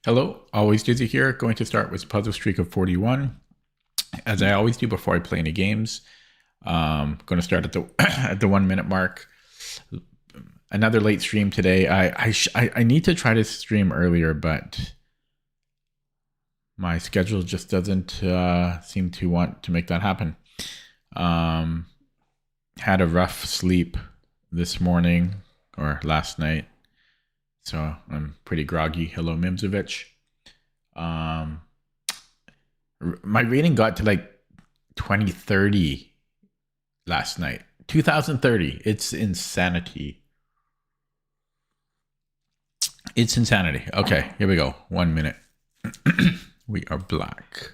Hello, always Dizzy here. Going to start with a puzzle streak of 41, as I always do before I play any games. Going to start at the at the 1 minute mark. Another late stream today. I need to try to stream earlier, but my schedule just doesn't seem to want to make that happen. Had a rough sleep this morning or last night, so I'm pretty groggy. Hello, Mimzovich. Um, my rating got to like 2030 last night. 2030. It's insanity. It's insanity. Okay, here we go. 1 minute. We are black.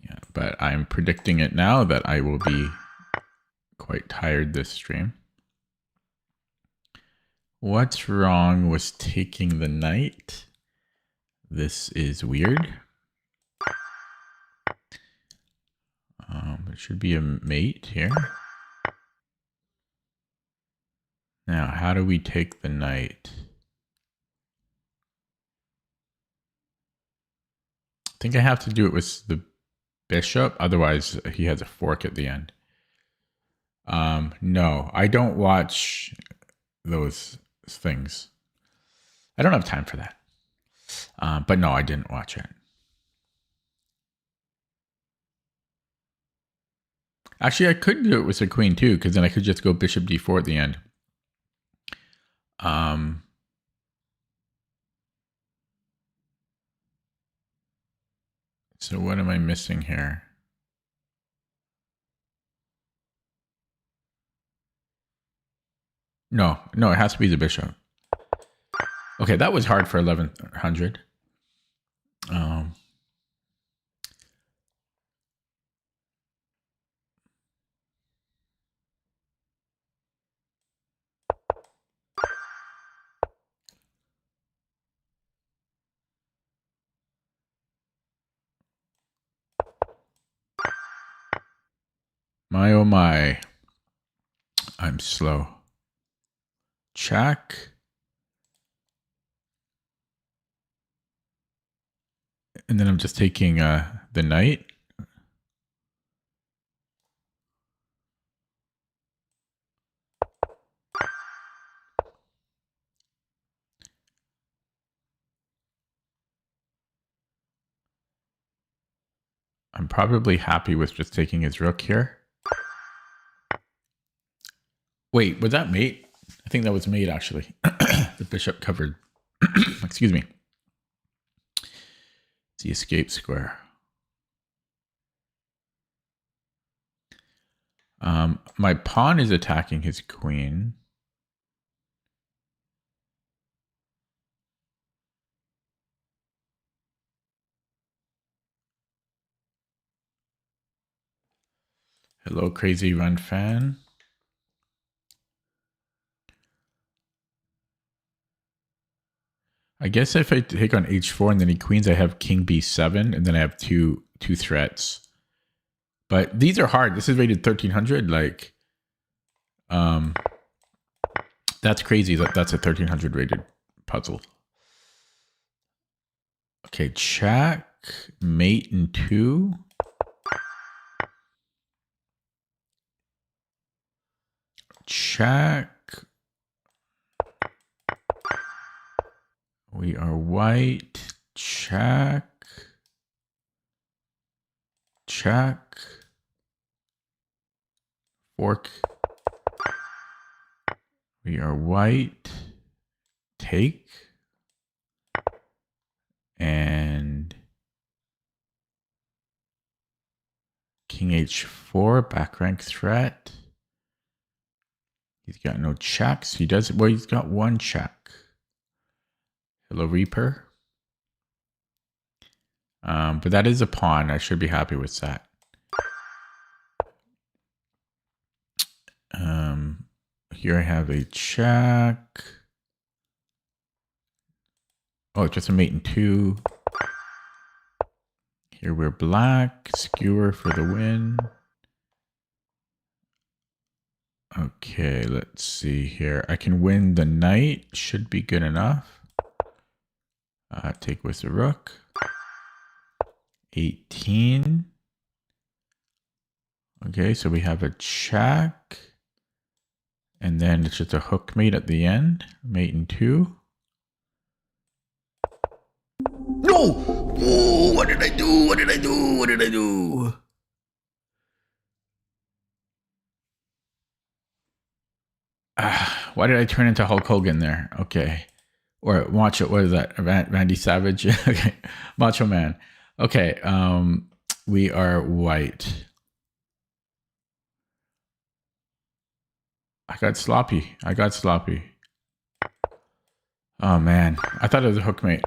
Yeah, but I'm predicting it now that I will be quite tired this stream. What's wrong with taking the knight? This is weird. It should be a mate here. Now, how do we take the knight? I think I have to do it with the bishop. Otherwise, he has a fork at the end. No, I don't watch those things. I don't have time for that. But no, I didn't watch it. Actually, I could do it with a queen too, because then I could just go bishop d4 at the end. So what am I missing here? No, it has to be the bishop. Okay, that was hard for 1100. My oh my. I'm slow. Check. And then I'm just taking the knight. I'm probably happy with just taking his rook here. Wait, was that mate? I think that was mate, actually. The bishop covered. Excuse me. It's the escape square. My pawn is attacking his queen. Hello, Crazy Run fan. I guess if I take on h4 and then he queens, I have king b7, and then I have two threats. But these are hard. This is rated 1300. Like, that's crazy. That's a 1300 rated puzzle. Okay, check, mate in 2. Check. We are white. Check. Check. Fork. We are white. Take. And king h4, back rank threat. He's got no checks. He does, well, he's got one check. Hello, Reaper. But that is a pawn. I should be happy with that. Here I have a check. Oh, just a mate in 2. Here we're black. Skewer for the win. Okay, let's see here. I can win the knight. Should be good enough. Take with the rook. 18. Okay, so we have a check. And then it's just a hook mate at the end. Mate in 2. No! Oh, what did I do? What did I do? What did I do? Why did I turn into Hulk Hogan there? Okay. Or watch it. What is that? Randy Savage? Okay. Macho Man. Okay. We are white. I got sloppy. Oh, man. I thought it was a hook mate.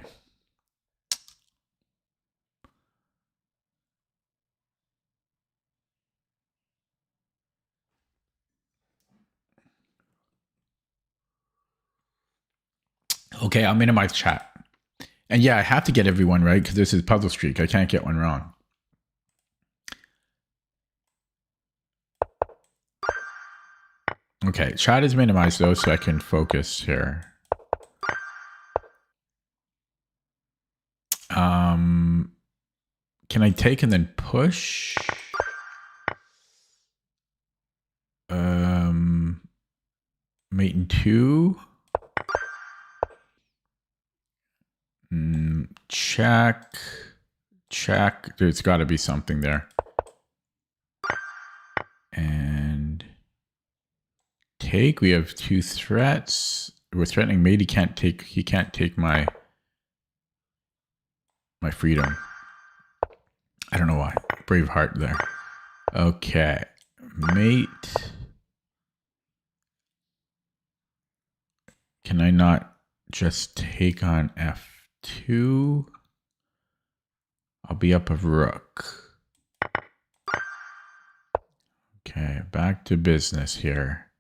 Okay, I'll minimize chat. And yeah, I have to get everyone right because this is Puzzle Streak. I can't get one wrong. Okay, chat is minimized though, so I can focus here. Can I take and then push? Mate in 2. Check. There's got to be something there. And take. We have 2 threats. We're threatening mate. He can't take my freedom. I don't know why. Braveheart there. Okay. Mate. Can I not just take on F2? I'll be up a rook. Okay, back to business here.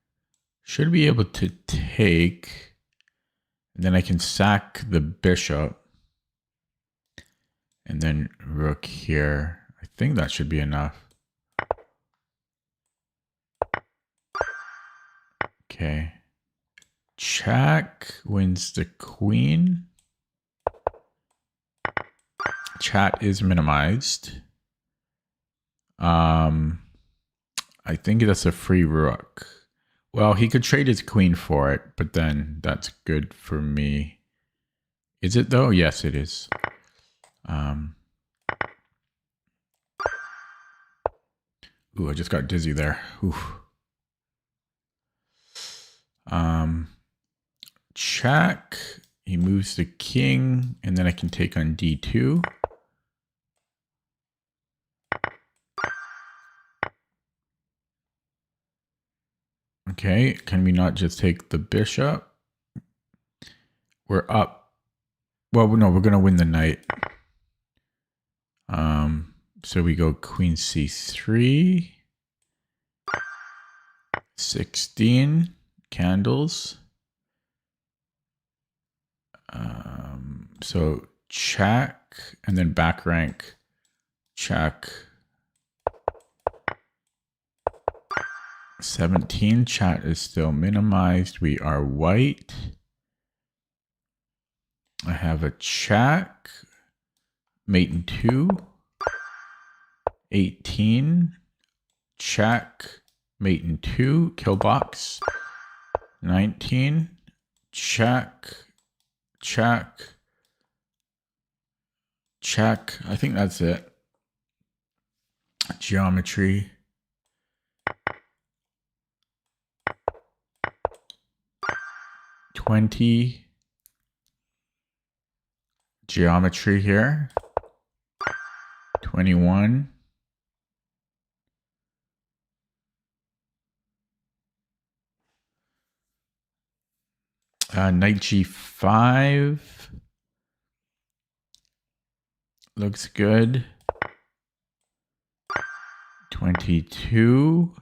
Should be able to take. And then I can sack the bishop. And then rook here. I think that should be enough. Okay. Check wins the queen. Chat is minimized. I think that's a free rook. Well, he could trade his queen for it, but then that's good for me. Is it though? Yes, it is. Ooh, I just got dizzy there. Ooh. Check. He moves the king, and then I can take on D2. Okay, can we not just take the bishop? We're up. Well, no, we're going to win the knight. So we go queen c3. 16 candles. So check, and then back rank. Check. 17. Chat is still minimized. We are white. I have a check. Mate in 2. 18. Check. Mate in 2. Kill box. 19. Check. Check. Check. I think that's it. Geometry. $20. Geometry here. 21. Knight G5. Looks good. 22.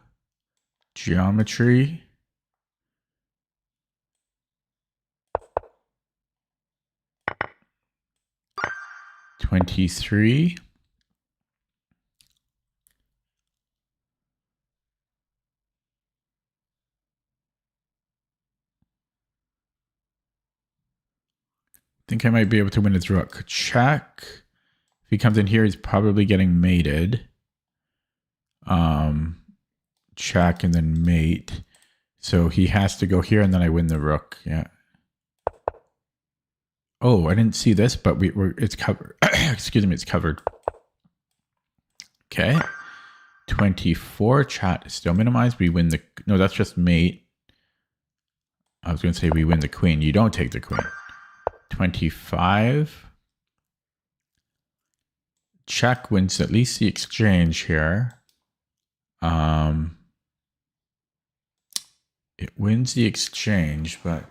Geometry. 23. I think I might be able to win his rook. Check. If he comes in here, he's probably getting mated. Check and then mate. So he has to go here and then I win the rook. Yeah. Oh, I didn't see this, but it's covered. Excuse me, it's covered. Okay. 24. Chat is still minimized. We win the... No, that's just mate. I was going to say we win the queen. You don't take the queen. 25. Check wins at least the exchange here. It wins the exchange, but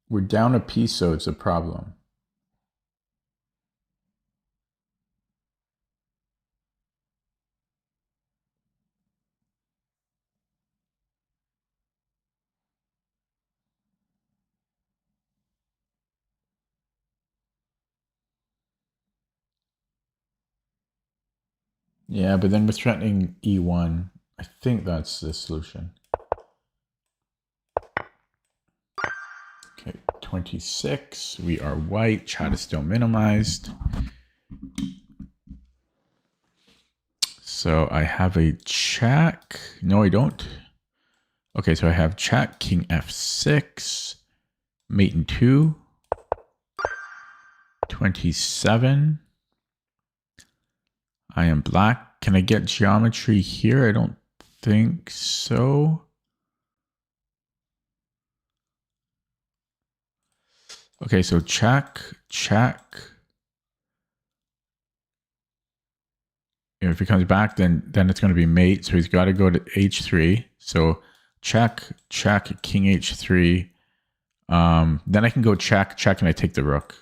we're down a piece, so it's a problem. Yeah, but then we're threatening E1. I think that's the solution. Okay, 26. We are white. Chat is still minimized. So I have a check. No, I don't. Okay, so I have check, king f6, mate in 2, 27. I am black. Can I get geometry here? I don't think so. Okay, so check, check. If he comes back, then it's going to be mate. So he's got to go to h3. So check, check, king h3. Then I can go check, check, and I take the rook.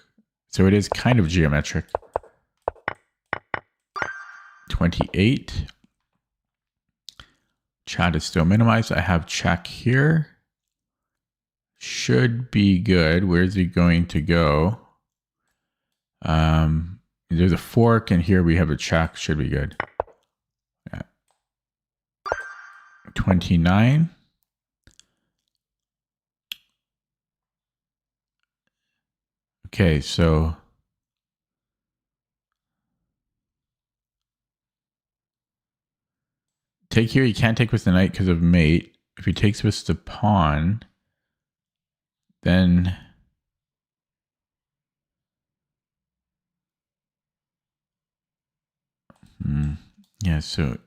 So it is kind of geometric. 28. Chat is still minimized. I have check here. Should be good. Where's he going to go? There's a fork, and here we have a check. Should be good. Yeah. 29. Okay, so take here. You can't take with the knight because of mate. If he takes with the pawn, then yeah, so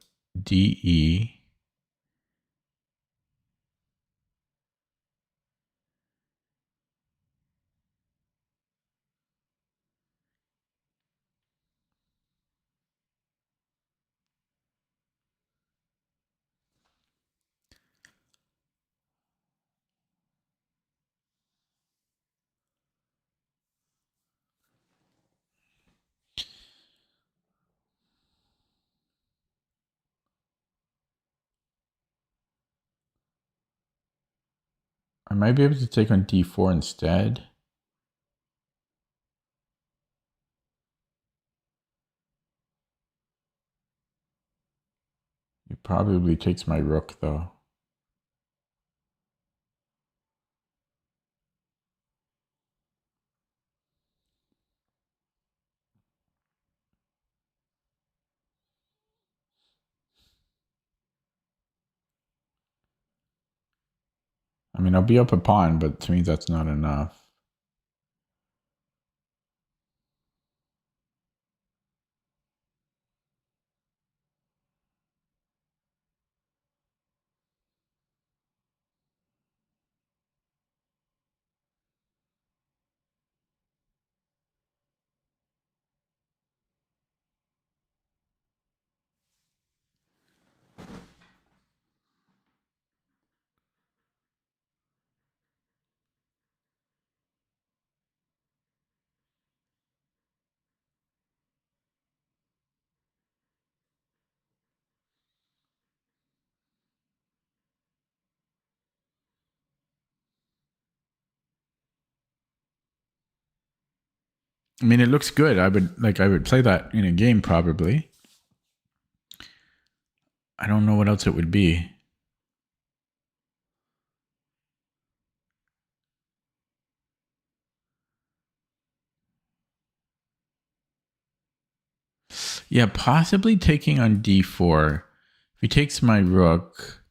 DE. I might be able to take on D4 instead. He probably takes my rook, though. I mean, I'll be up a pawn, but to me that's not enough. I mean, it looks good. I would play that in a game probably. I don't know what else it would be. Yeah, possibly taking on d4. If he takes my rook,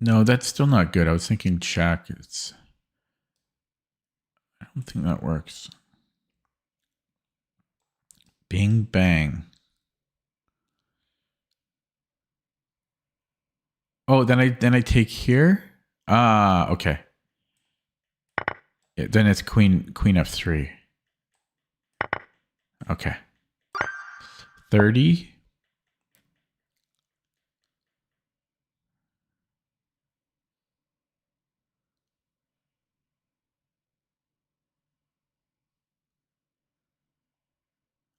no, that's still not good. I was thinking check. I don't think that works. Bing bang. Oh, then I take here. Ah, okay. Yeah, then it's queen f3. Okay. 30.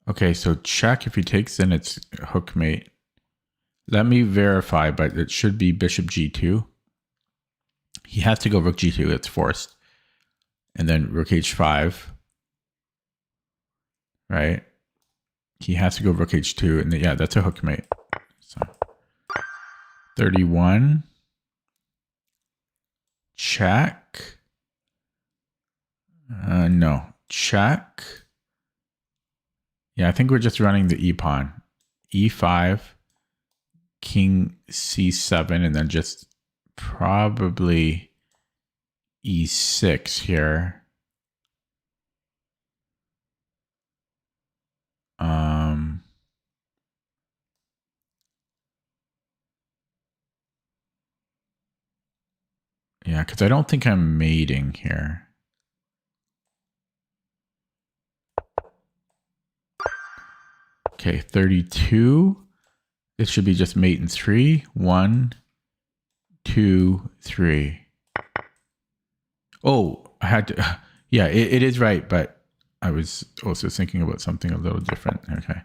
Okay, so check. If he takes, then it's hook mate. Let me verify, but it should be bishop g2. He has to go rook g2. It's forced. And then rook h5. Right? He has to go rook h2. And then, yeah, that's a hook mate. So 31. Check. No. Check. Yeah, I think we're just running the e-pawn. e5. King c7. And then just probably e6 here. Yeah, because I don't think I'm mating here. Okay, 32. This should be just mate in 3. 1, 2, 3. Oh, I had to. Yeah, it is right, but I was also thinking about something a little different. Okay.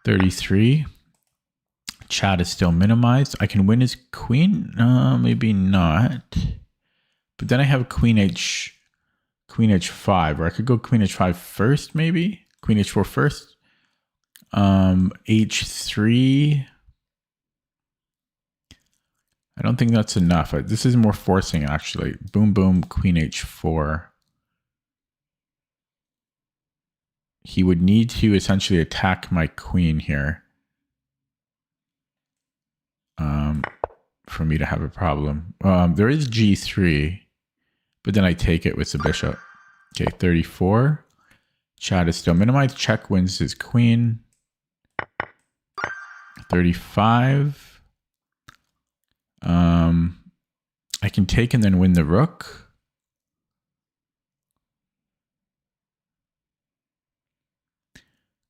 33. Chat is still minimized. I can win his queen. Maybe not. But then I have queen h5, or I could go queen h5 first, maybe. Queen h4 first. h3. I don't think that's enough. This is more forcing, actually. Boom, boom, queen h4. He would need to essentially attack my queen here for me to have a problem. There is g3, but then I take it with the bishop. Okay, 34. Chat is still minimized. Check wins his queen. 35. I can take and then win the rook.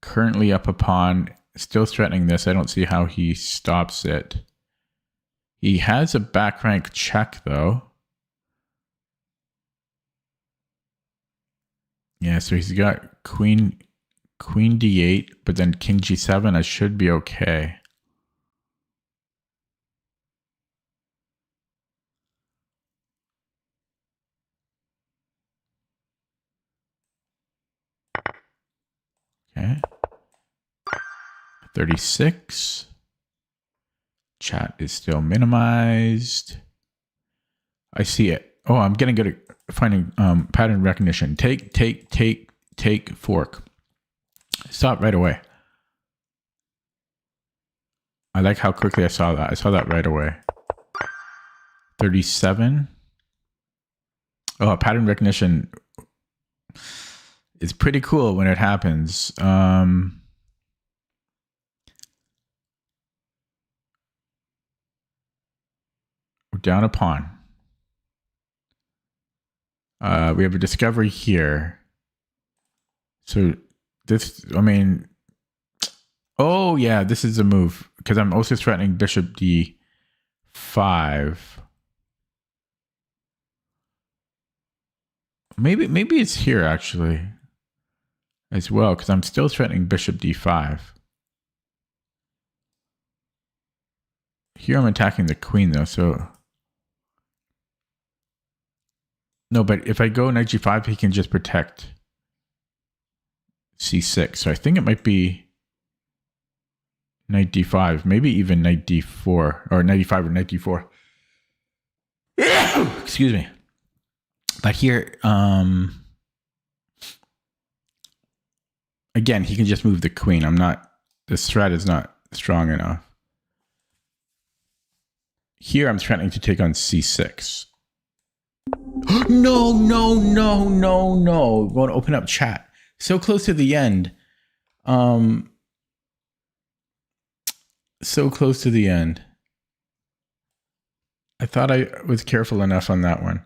Currently up a pawn. Still threatening this. I don't see how he stops it. He has a back rank check, though. Yeah, so he's got queen d8, but then king g7. I should be okay. Okay. 36. Chat is still minimized. I see it. Oh, I'm getting good at finding pattern recognition. Take, fork. Stop right away. I like how quickly I saw that. I saw that right away. 37. Oh, pattern recognition is pretty cool when it happens. We're down a pawn. We have a discovery here. So this, I mean, oh yeah, this is a move because I'm also threatening bishop d5. Maybe it's here actually as well because I'm still threatening bishop d5. Here I'm attacking the queen though, so No, but if I go knight g5, he can just protect c6. So I think it might be knight d5, maybe even knight d4, or knight e5 or knight d4. Excuse me. But here, again, he can just move the queen. This threat is not strong enough. Here, I'm threatening to take on c6. No. Going to open up chat. So close to the end. So close to the end. I thought I was careful enough on that one.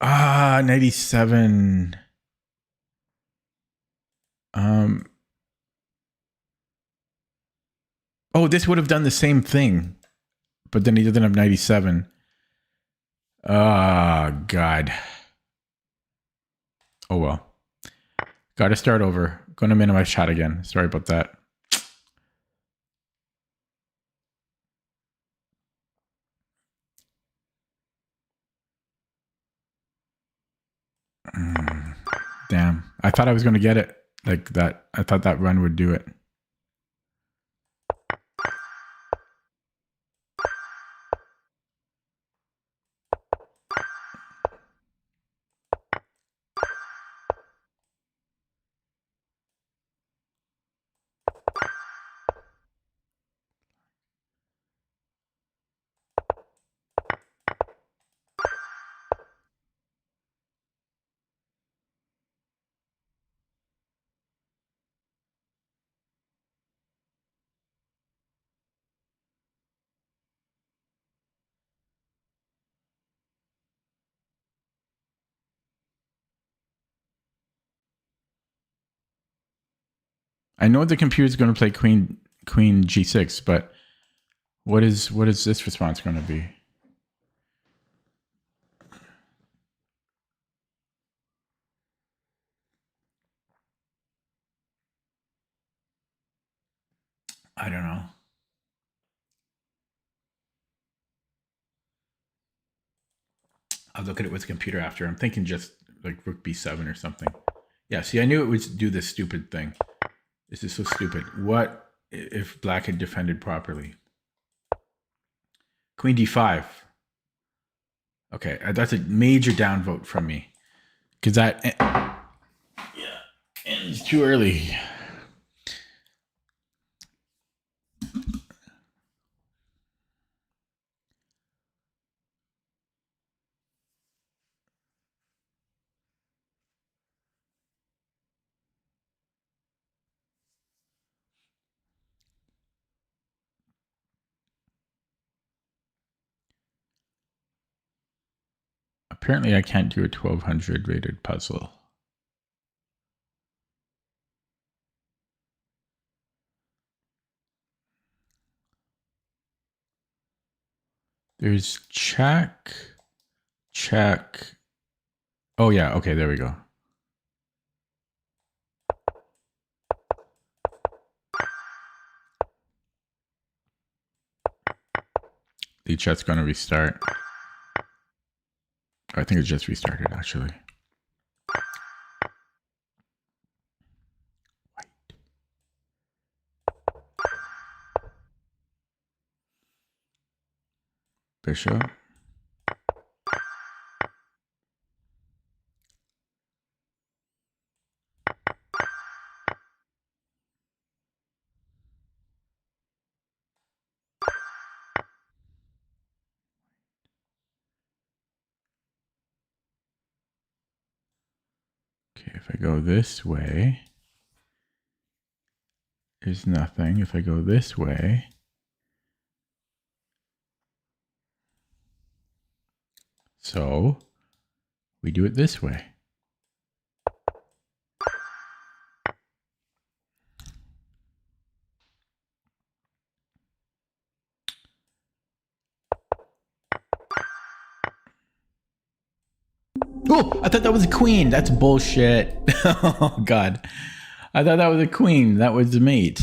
97. Oh, this would have done the same thing, but then he doesn't have 97. God. Oh, well. Got to start over. Going to minimize chat again. Sorry about that. Damn. I thought I was going to get it like that. I thought that run would do it. I know the computer is going to play queen g6, but what is this response going to be? I don't know. I'll look at it with the computer after. I'm thinking just like rook b7 or something. Yeah, see, I knew it would do this stupid thing. This is so stupid. What if black had defended properly? Queen d5. Okay, that's a major downvote from me. Because that ends too early. Apparently I can't do a 1200 rated puzzle. There's check. Oh yeah, okay, there we go. The chat's gonna restart. I think it just restarted actually. Bishop. Okay, if I go this way, there's nothing. If I go this way, so we do it this way. Oh, I thought that was a queen. That's bullshit. Oh, God. I thought that was a queen. That was the mate.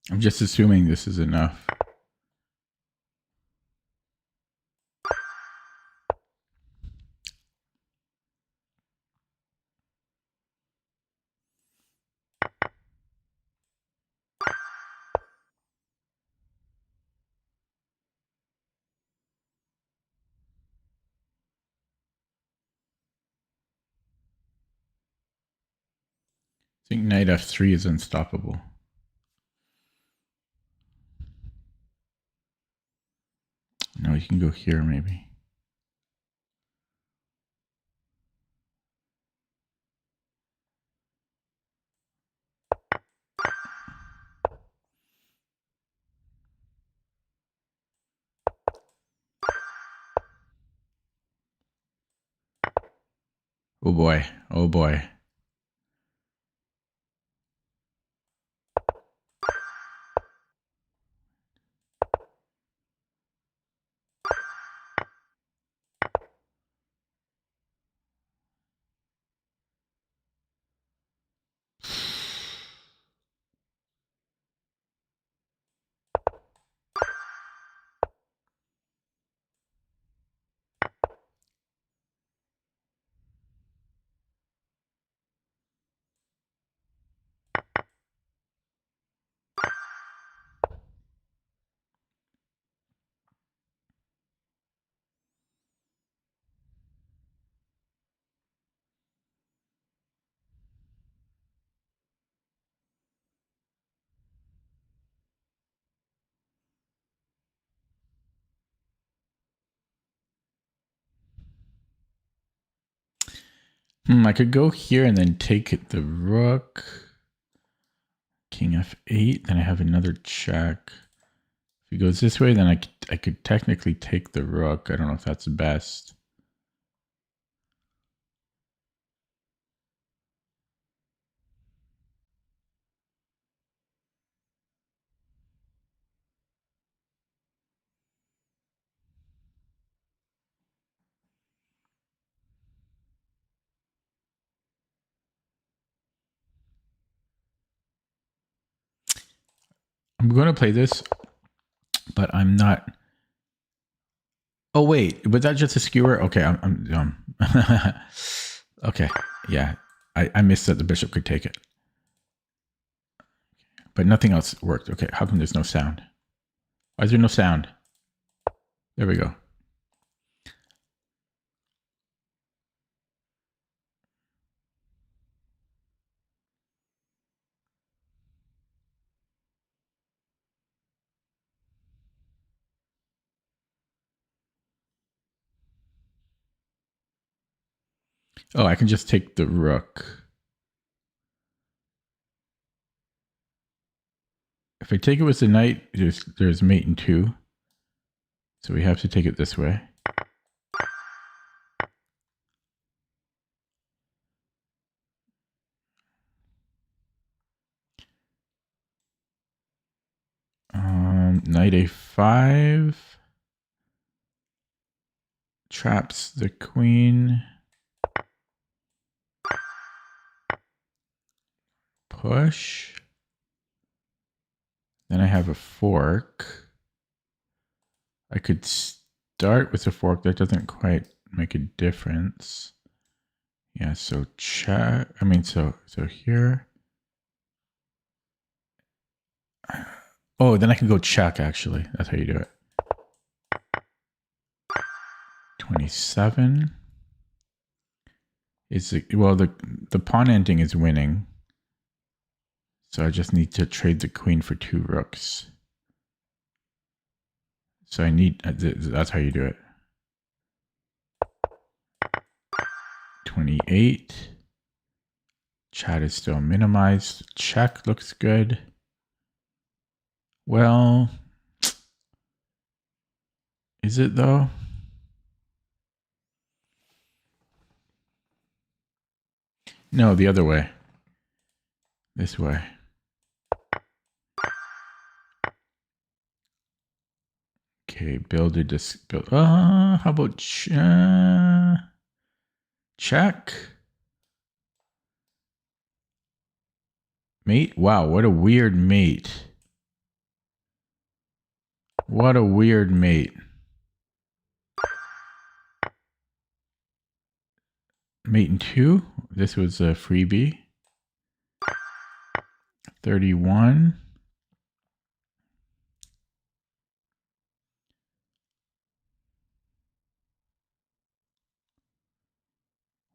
I'm just assuming this is enough. I think knight f3 is unstoppable. No, you can go here maybe. Oh boy. Oh boy. I could go here and then take the rook. King f8. Then I have another check. If he goes this way, then I could technically take the rook. I don't know if that's the best. I'm going to play this, but I'm not. Oh wait, was that just a skewer? Okay, I'm dumb. Okay, yeah, I missed that the bishop could take it, but nothing else worked. Okay, how come there's no sound? Why is there no sound? There we go. Oh, I can just take the rook. If I take it with the knight, there's mate in 2. So we have to take it this way. Knight a5 traps the queen. Push. Then I have a fork. I could start with a fork. That doesn't quite make a difference. Yeah, so check. I mean, so here. Oh, then I can go check, actually. That's how you do it. 27. Well, the pawn ending is winning. So I just need to trade the queen for 2 rooks. So I need, that's how you do it. 28. Chat is still minimized. Check looks good. Well, is it though? No, the other way. This way. Okay, build a disc. How about check? Mate? Wow, what a weird mate. What a weird mate. Mate in 2. This was a freebie. 31.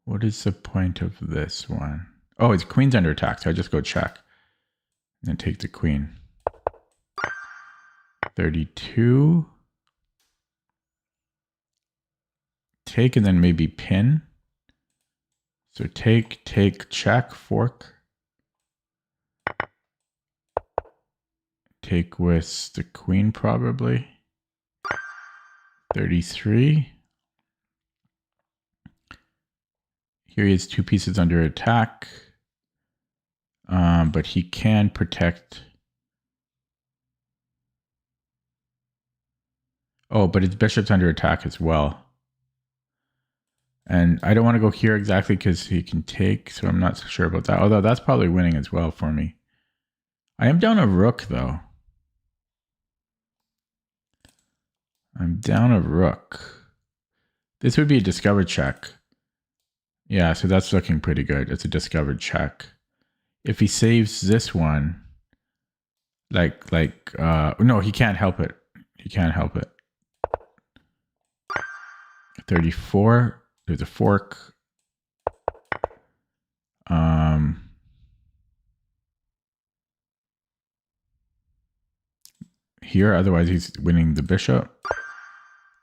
What is the point of this one? Oh, it's queen's under attack, so I just go check. And then take the queen. 32. Take and then maybe pin. So take, check, fork. Take with the queen probably. 33. Here he has 2 pieces under attack. But he can protect. Oh, but his bishop's under attack as well. And I don't want to go here exactly because he can take, so I'm not so sure about that. Although that's probably winning as well for me. I am down a rook, though. I'm down a rook. This would be a discovered check. Yeah, so that's looking pretty good. It's a discovered check. If he saves this one, no, he can't help it. He can't help it. 34. There's a fork. Here, otherwise he's winning the bishop.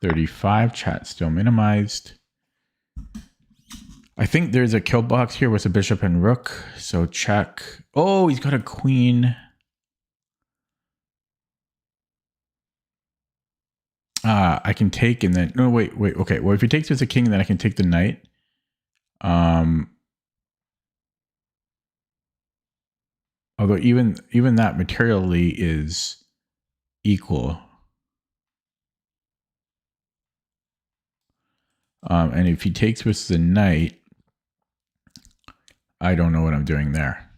35. Chat still minimized. I think there's a kill box here with a bishop and rook. So check. Oh, he's got a queen. I can take and then no wait. Okay. Well, if he takes with a king, then I can take the knight. Although even that materially is equal. And if he takes with the knight, I don't know what I'm doing there.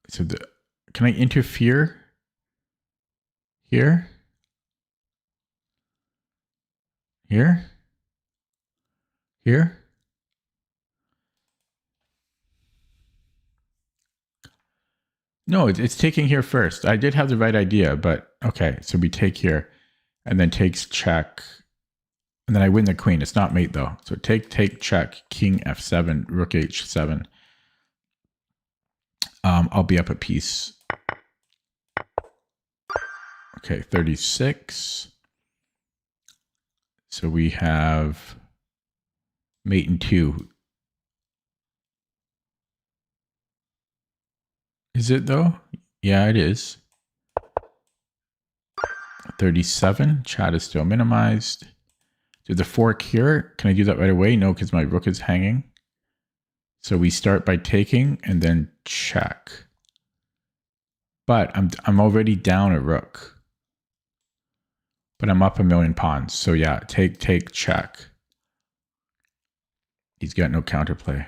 So can I interfere here? Here? Here? No, it's taking here first. I did have the right idea, but okay. So we take here and then takes check. And then I win the queen. It's not mate though. So take, check, king f7, rook h7. I'll be up a piece. Okay, 36. So we have mate in 2. Is it though? Yeah, it is. 37. Chat is still minimized. Do the fork here. Can I do that right away? No, because my rook is hanging. So we start by taking and then check. But I'm already down a rook. But I'm up a million pawns. So yeah, take, check. He's got no counterplay.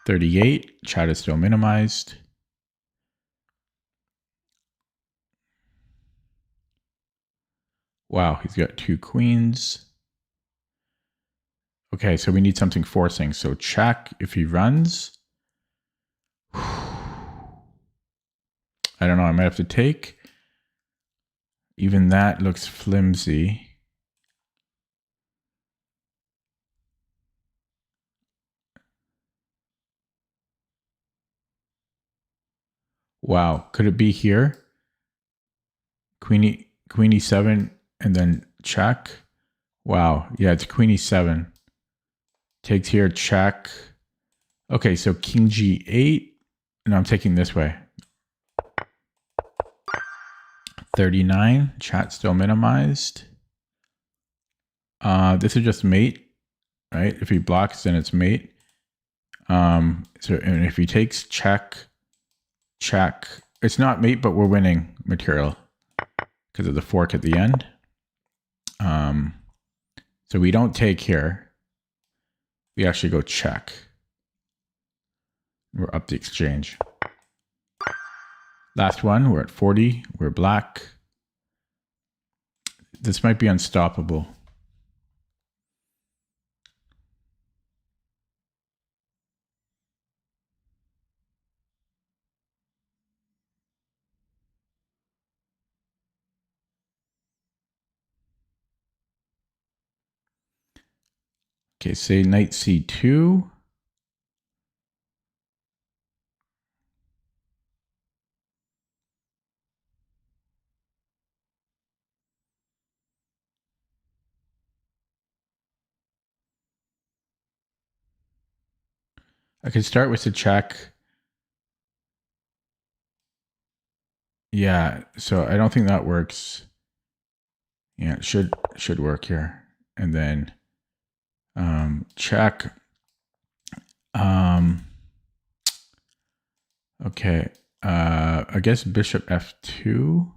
38. Chat is still minimized. Wow, he's got 2 queens. Okay, so we need something forcing. So check if he runs. I don't know, I might have to take. Even that looks flimsy. Wow, could it be here? Queen e7 and then check. Wow, yeah, it's queen e7. Takes here, check. Okay, so king g8. No, I'm taking this way. 39. Chat still minimized. This is just mate, right? If he blocks, then it's mate. And if he takes check. It's not mate, but we're winning material because of the fork at the end. So we don't take here. We actually go check. We're up the exchange. Last one. We're at 40. We're black. This might be unstoppable. Okay, say knight c2. I could start with the check. Yeah, so I don't think that works. Yeah, it should work here. And then check. Okay. I guess bishop f2.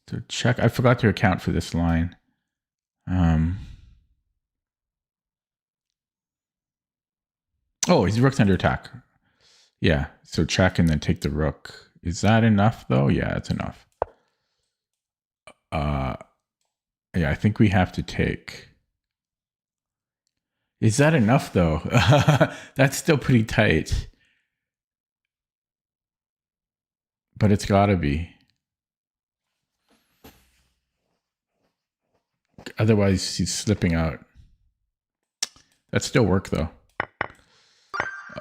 So check. I forgot to account for this line. Oh, his rook's under attack. Yeah, so check and then take the rook. Is that enough though? Yeah, it's enough. Yeah, I think we have to take. Is that enough though? That's still pretty tight. But it's gotta be. Otherwise, he's slipping out. That still work though.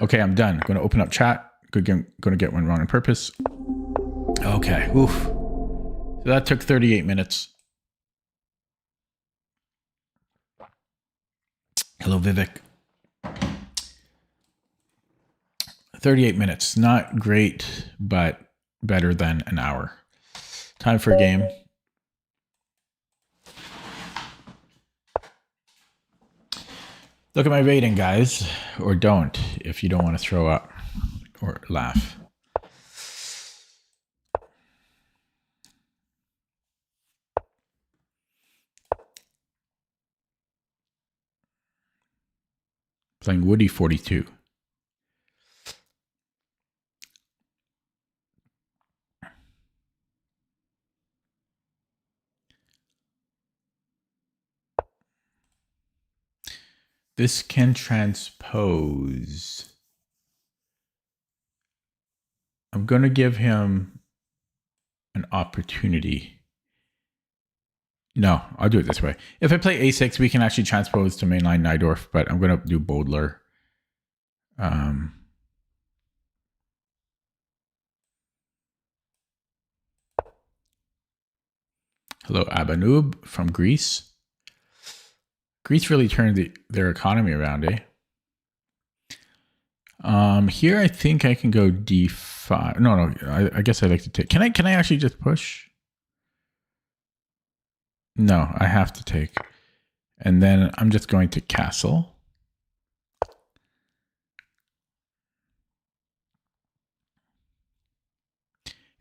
Okay, I'm done. I'm going to open up chat. Going to get one wrong on purpose. Okay. Oof. So that took 38 minutes. Hello, Vivek. 38 minutes. Not great, but better than an hour. Time for a game. Look at my rating, guys. Or don't, if you don't want to throw up or laugh. Playing Woody 42. This can transpose. I'm going to give him an opportunity. No, I'll do it this way. If I play a6, we can actually transpose to mainline Najdorf, but I'm going to do Bodler. Hello, Abanub from Greece. Greece really turned their economy around, eh? Here I think I can go d5. No, I guess I'd like to take. Can I actually just push? No, I have to take. And then I'm just going to castle.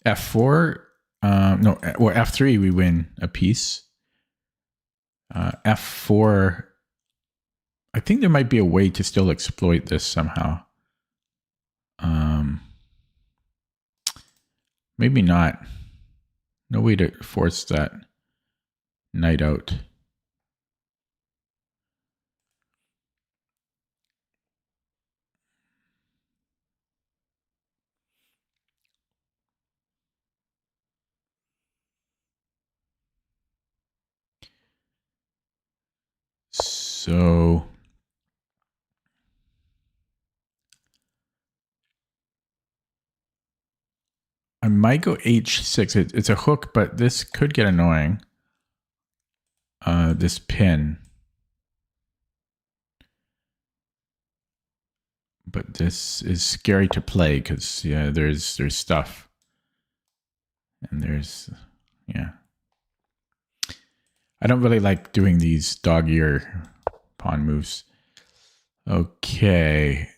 F4. No, or F3, we win a piece. F4. I think there might be a way to still exploit this somehow. Maybe not. No way to force that knight out. So I might go h6. It's a hook, but this could get annoying. This pin. But this is scary to play because yeah, there's stuff. And there's yeah. I don't really like doing these dog-ear pawn moves. Okay.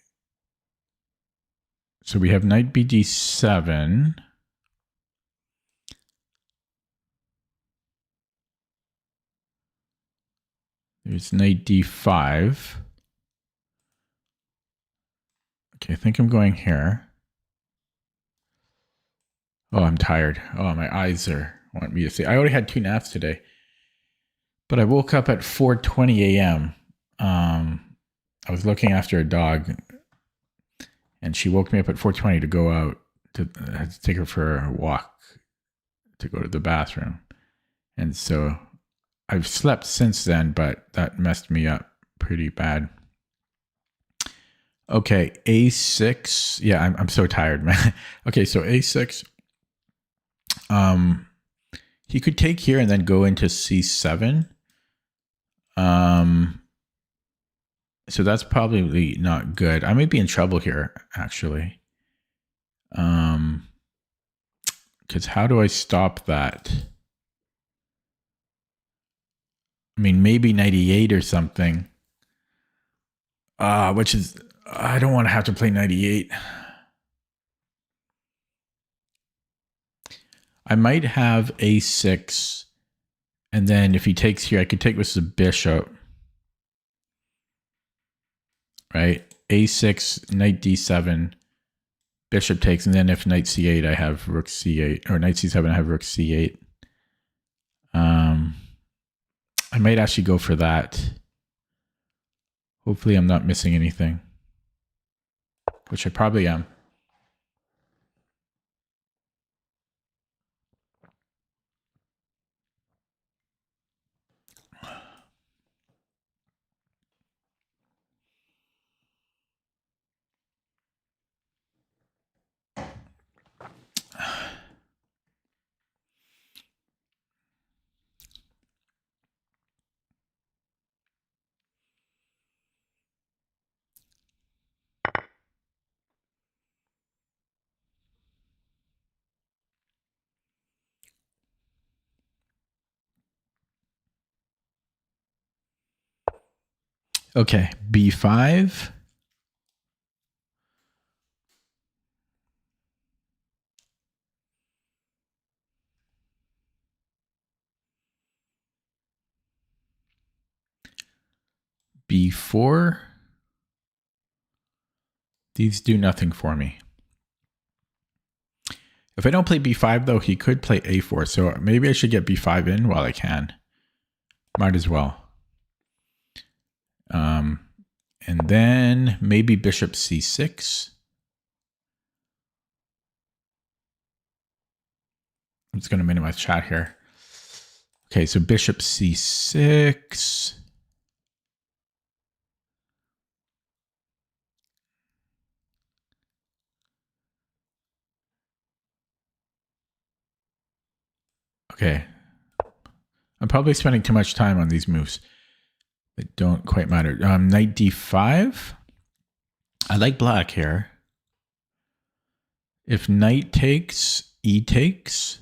So we have knight bd7. There's knight d5. Okay, I think I'm going here. Oh, I'm tired. Oh, my eyes want me to see. I already had 2 naps today, but I woke up at 4:20 a.m. I was looking after a dog, and she woke me up at 4:20 to go out to take her for a walk to go to the bathroom. And so I've slept since then, but that messed me up pretty bad. Okay, a6. Yeah, I'm so tired, man. Okay, so a6. He could take here and then go into c7. So that's probably not good. I might be in trouble here, actually. Because how do I stop that? I mean, maybe 98 or something. Which is, I don't want to have to play 98. I might have a6, and then if he takes here, I could take this as a bishop. Right? a6, knight d7, bishop takes, and then if knight c8, I have rook c8, or knight c7, I have rook c8. I might actually go for that. Hopefully I'm not missing anything, which I probably am. Okay, b5. b4. These do nothing for me. If I don't play b5, though, he could play a4. So maybe I should get b5 in while I can. Might as well. And then maybe bishop c6. I'm just going to minimize chat here. Okay, so bishop c6. Okay. I'm probably spending too much time on these moves that don't quite matter. Knight d5. I like black here. If knight takes, e takes.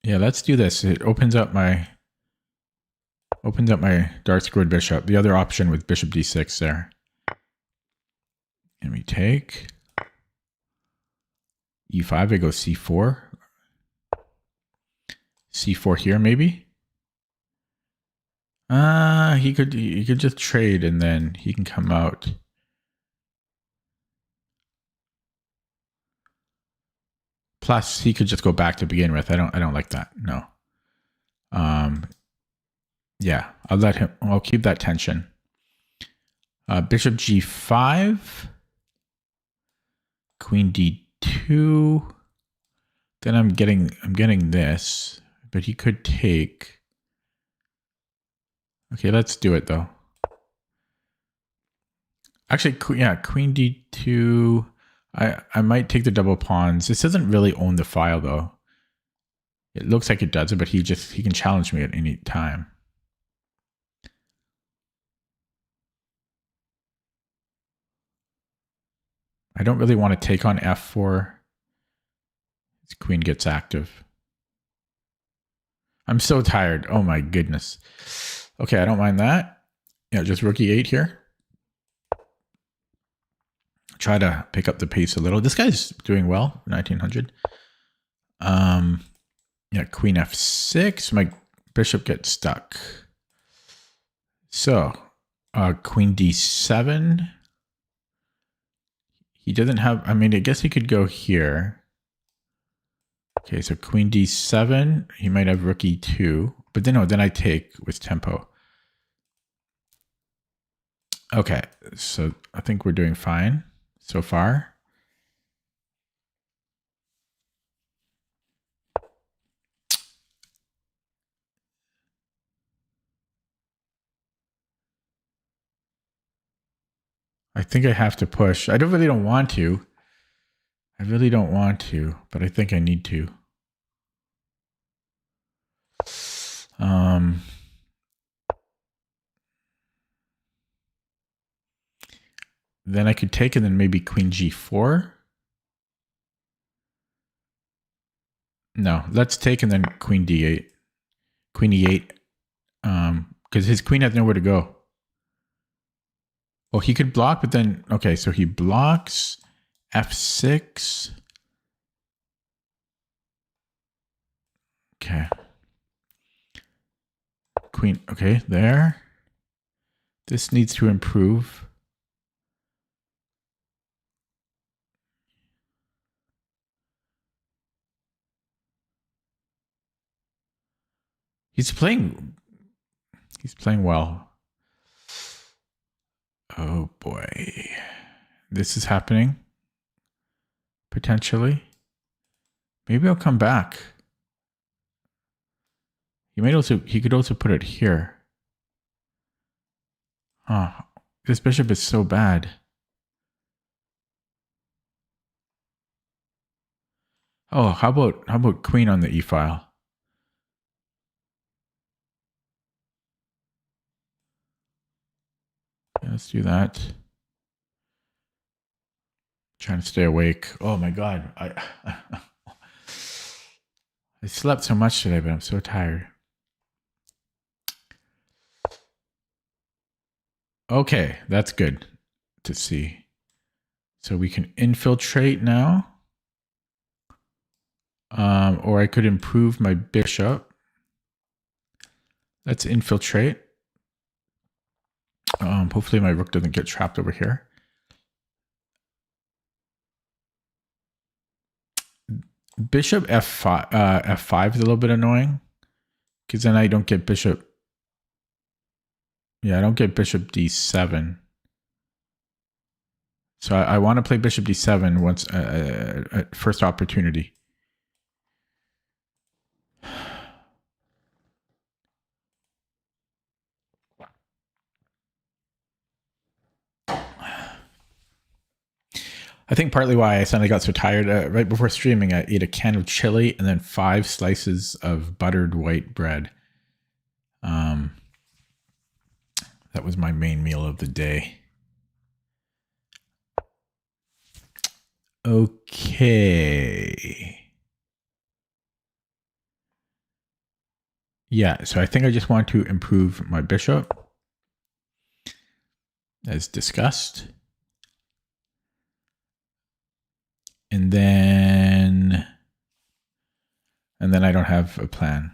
Yeah, let's do this. It opens up my dark squared bishop. The other option with bishop d6 there. And we take e5. I go c4. c4 here maybe. He could just trade and then he can come out. Plus, he could just go back to begin with. I don't like that. No. Yeah, I'll keep that tension. Bishop g5. Queen d2. Then I'm getting this, but he could take. Okay, let's do it though. Actually, yeah, queen d2. I might take the double pawns. This doesn't really own the file though. It looks like it does it, but he can challenge me at any time. I don't really want to take on f4. His queen gets active. I'm so tired. Oh my goodness. Okay, I don't mind that. Yeah, just rook e8 here. Try to pick up the pace a little. This guy's doing well, 1900. Yeah, queen f6. My bishop gets stuck. So, queen d7. He doesn't have, I mean, I guess he could go here. Okay, so queen d7. He might have rook e2. But then, no, then I take with tempo. Okay, so I think we're doing fine so far. I think I have to push. I really don't want to. I really don't want to, but I think I need to. Then I could take and then maybe queen g4. No, let's take and then queen d8. Queen e8. Because his queen has nowhere to go. Well, he could block, but then, okay, so he blocks f6. Okay. Queen, okay, there. This needs to improve. He's playing well. Oh boy. This is happening. Potentially. Maybe I'll come back. He could also put it here. Huh. This bishop is so bad. Oh, how about queen on the e file? Yeah, let's do that. Trying to stay awake. Oh my god. I slept so much today, but I'm so tired. Okay, that's good to see. So we can infiltrate now. Or I could improve my bishop. Let's infiltrate. Hopefully my rook doesn't get trapped over here. Bishop f5, f5 is a little bit annoying. Because then I don't get bishop. Yeah, I don't get bishop d7. So I want to play bishop d7 once at first opportunity. I think partly why I suddenly got so tired. Right before streaming, I ate a can of chili and then 5 slices of buttered white bread. That was my main meal of the day. Okay. Yeah, so I think I just want to improve my bishop, as discussed. And then I don't have a plan.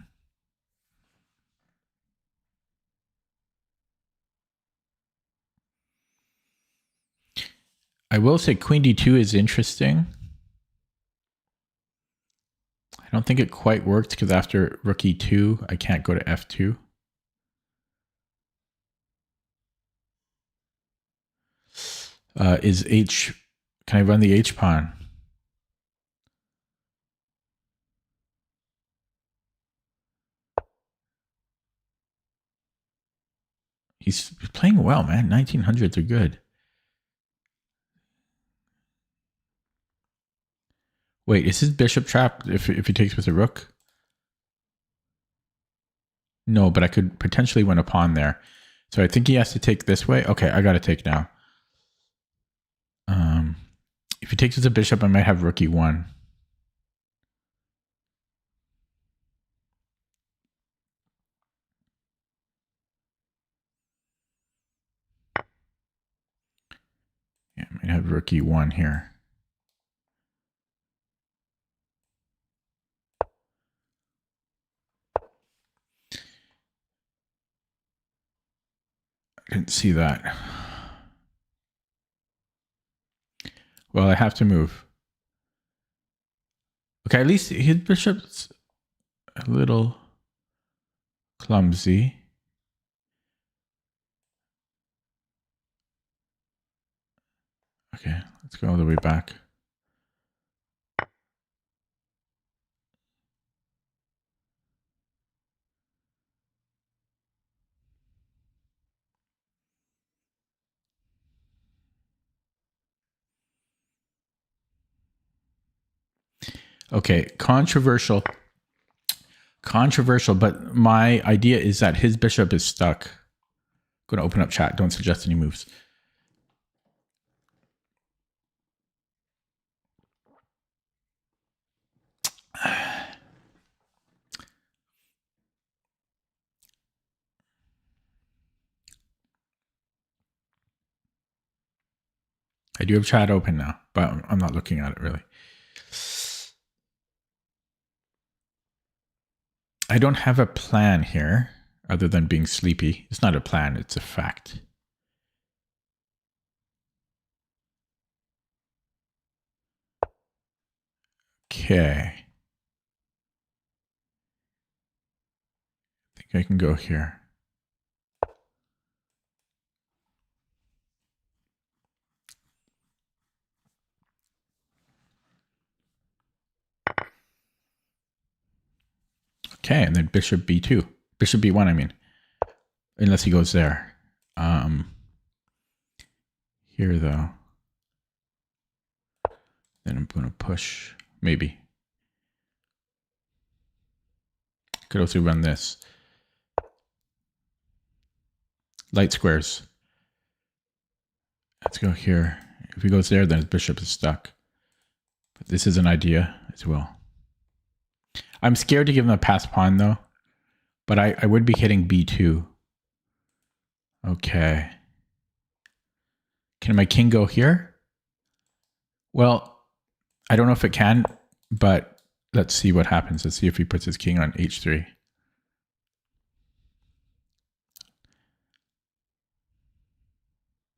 I will say queen d2 is interesting. I don't think it quite worked because after rook e2, I can't go to f2. Is h... Can I run the h pawn? He's playing well, man. 1900s are good. Wait, is his bishop trapped if he takes with a rook? No, but I could potentially win a pawn there. So I think he has to take this way. Okay, I got to take now. If he takes with a bishop, I might have rook e1. Yeah, I might have rook e1 here. Didn't see that. Well, I have to move. Okay, at least his bishop's a little clumsy. Okay, let's go all the way back. Okay, controversial, but my idea is that his bishop is stuck. I'm going to open up chat. Don't suggest any moves. I do have chat open now, but I'm not looking at it really. I don't have a plan here other than being sleepy. It's not a plan, it's a fact. Okay. I think I can go here. Okay, and then bishop b2. Bishop b1, I mean. Unless he goes there. Here, though. Then I'm going to push. Maybe. Could also run this. Light squares. Let's go here. If he goes there, then his bishop is stuck. But this is an idea as well. I'm scared to give him a pass pawn, though. But I would be hitting b2. Okay. Can my king go here? Well, I don't know if it can, but let's see what happens. Let's see if he puts his king on h3.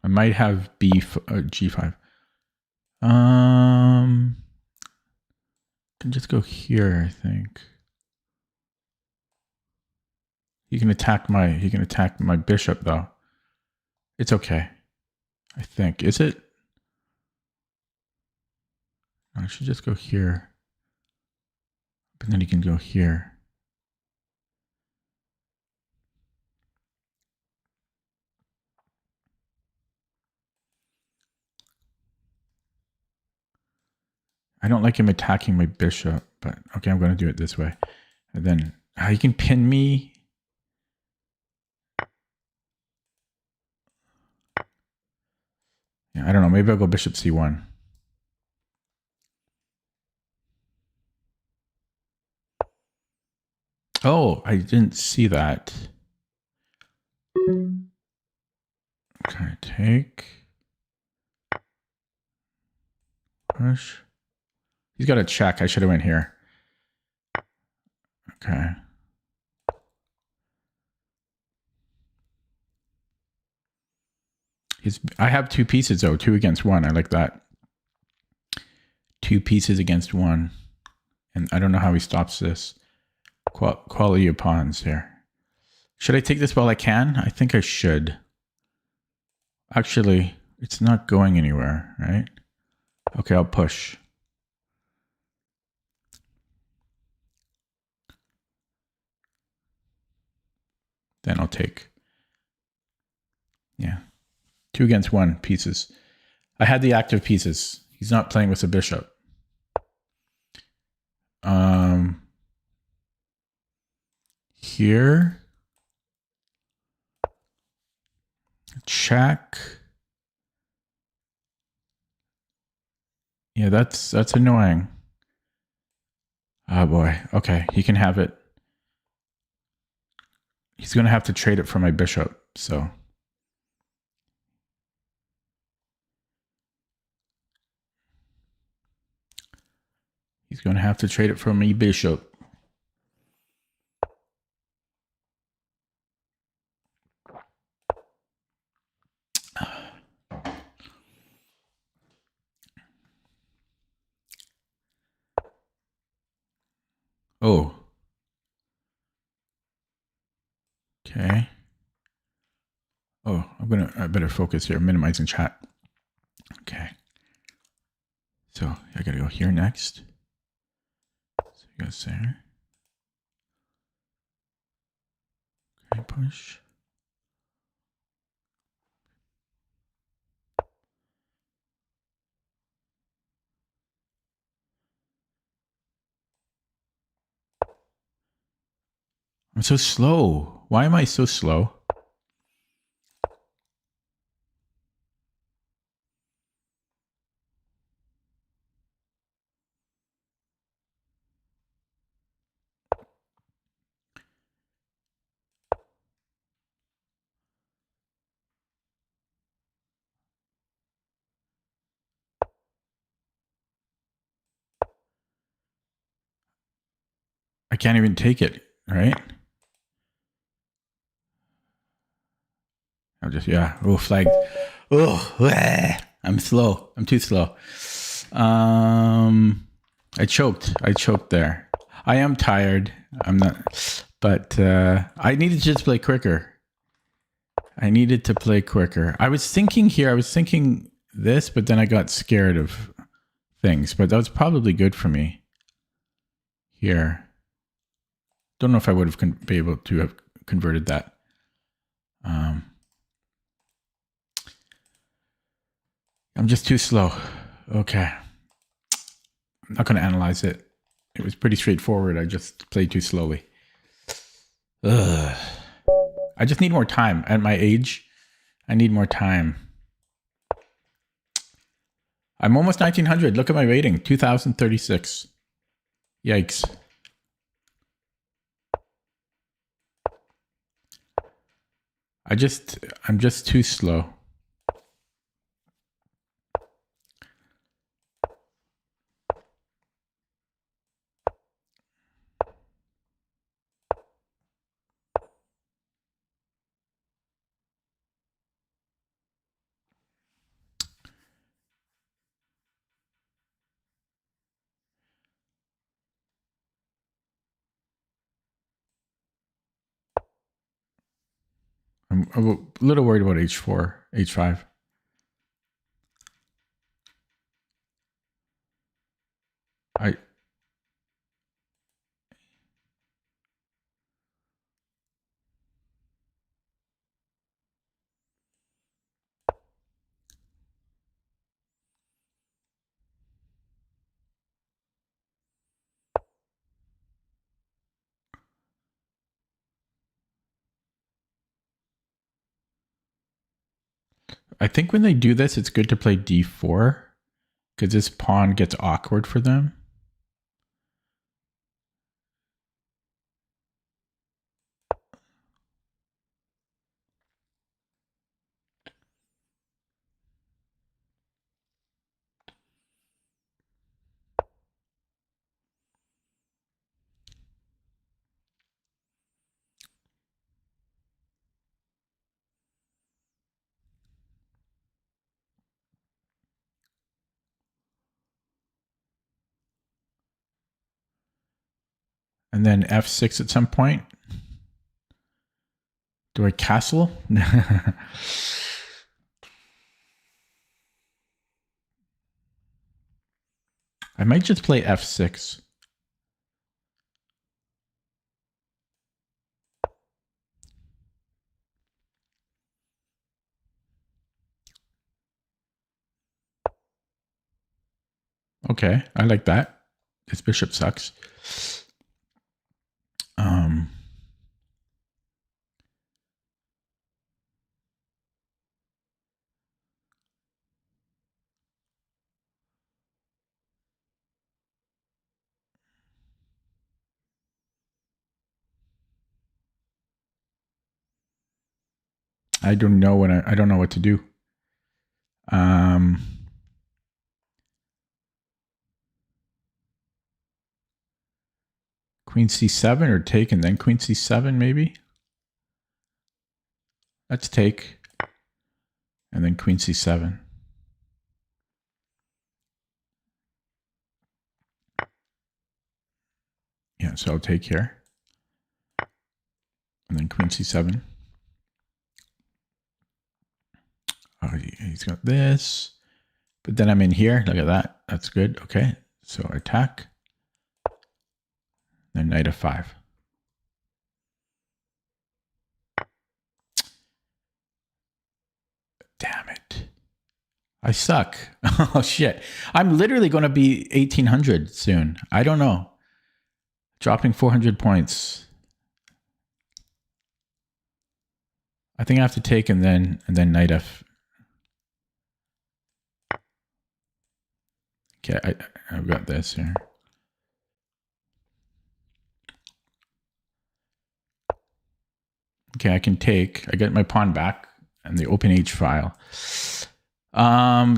I might have g5. Can just go here, I think. He can attack my bishop though. It's okay. I think. Is it? I should just go here. But then he can go here. I don't like him attacking my bishop, but okay, I'm going to do it this way. And then he can pin me. Yeah, I don't know. Maybe I'll go bishop c1. Oh, I didn't see that. Okay, take. Push. He's got a check. I should have went here. Okay. I have two pieces though, 2 against 1. I like that. 2 pieces against 1. And I don't know how he stops this. Quality of pawns here. Should I take this while I can? I think I should. Actually, it's not going anywhere, right? Okay, I'll push. Then I'll take. Yeah. 2 against 1 pieces. I had the active pieces. He's not playing with a bishop. Here. Check. Yeah, that's annoying. Oh boy. Okay, he can have it. He's going to have to trade it for my bishop, so. He's going to have to trade it for me bishop. Okay. Oh, I better focus here. Minimizing chat. Okay. So I gotta go here next. So you guys there. Okay, push. I'm so slow. Why am I so slow? I can't even take it, right? I'm just, yeah. Oh, flagged. Oh, I'm slow. I'm too slow. I choked. I choked there. I am tired. I'm not, but I needed to just play quicker. I needed to play quicker. I was thinking here, I was thinking this, but then I got scared of things. But that was probably good for me here. Don't know if I would have been able to have converted that. I'm just too slow. Okay. I'm not going to analyze it. It was pretty straightforward. I just played too slowly. Ugh. I just need more time. At my age, I need more time. I'm almost 1900. Look at my rating. 2036. Yikes. I'm just too slow. I'm a little worried about H4, H5. I think when they do this, it's good to play D4 because this pawn gets awkward for them. And then F6 at some point. Do I castle? I might just play F6. Okay, I like that. This bishop sucks. I don't know I don't know what to do. Queen C7 or take and then Queen C7 maybe. Let's take and then Queen C7. Yeah, so I'll take here. And then queen c7. Oh, he's got this. But then I'm in here. Look at that. That's good. Okay. So attack. Then knight f5. Damn it. I suck. Oh, shit. I'm literally going to be 1800 soon. I don't know. Dropping 400 points. I think I have to take and then knight f. Okay, I've got this here. Okay, I can take. I get my pawn back and the open H file.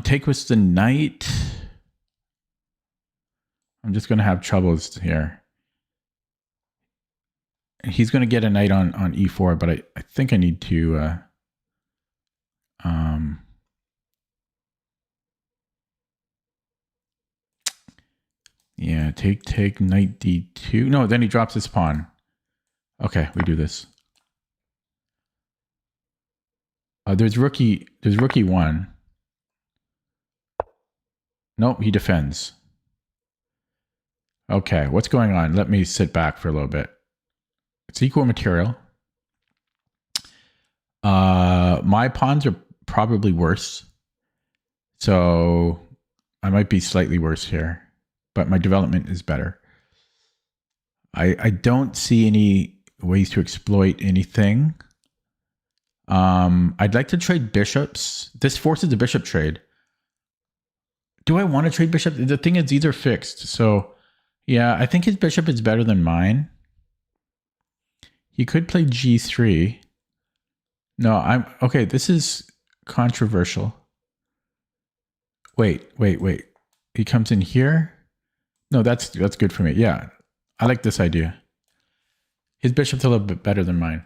Take with the knight. I'm just going to have troubles here. He's going to get a knight on e4, but I think I need to... yeah, take knight d2. No, then he drops his pawn. Okay, we do this. There's rookie 1. Nope, he defends. Okay, what's going on? Let me sit back for a little bit. It's equal material. My pawns are probably worse. So I might be slightly worse here, but my development is better. I don't see any ways to exploit anything. I'd like to trade bishops. This forces a bishop trade. Do I want to trade bishop? The thing is, these are fixed. So yeah, I think his bishop is better than mine. He could play g3. No, okay, this is controversial. Wait. He comes in here. No, that's good for me. Yeah, I like this idea. His bishop's a little bit better than mine.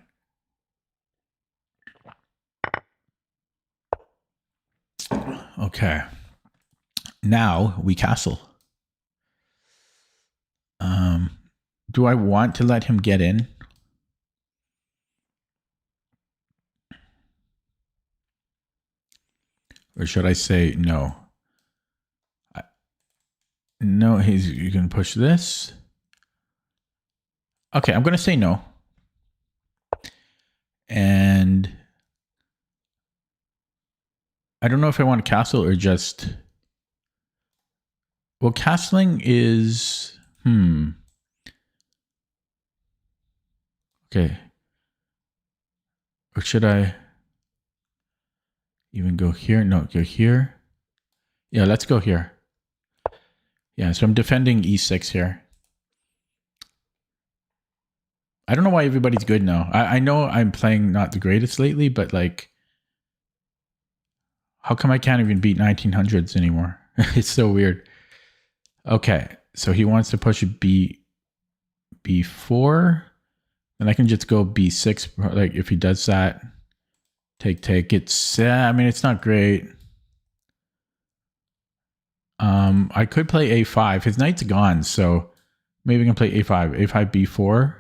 Okay. Now we castle. Do I want to let him get in? Or should I say no? No, you can push this. Okay, I'm going to say no. And I don't know if I want to castle or just... Well, castling is... Okay. Or should I even go here? No, go here. Yeah, let's go here. Yeah, so I'm defending e6 here. I don't know why everybody's good now. I know I'm playing not the greatest lately, but like, how come I can't even beat 1900s anymore? It's so weird. Okay, so he wants to push b4. And I can just go b6. Like if he does that, take. It's I mean, it's not great. I could play a5. His knight's gone, so maybe we can play a5. a5 b4.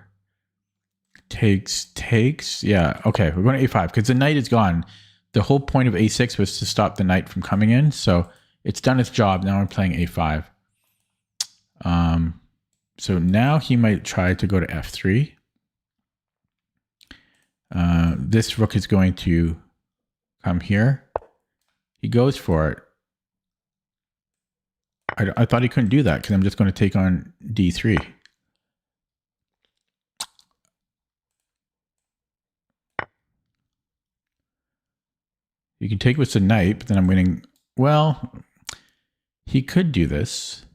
Takes. Yeah, okay, we're going to a5 because the knight is gone. The whole point of a6 was to stop the knight from coming in, so it's done its job. Now I'm playing a5. So now he might try to go to f3. This rook is going to come here. He goes for it. I thought he couldn't do that because I'm just going to take on d3. You can take with the knight, but then I'm winning. Well, he could do this.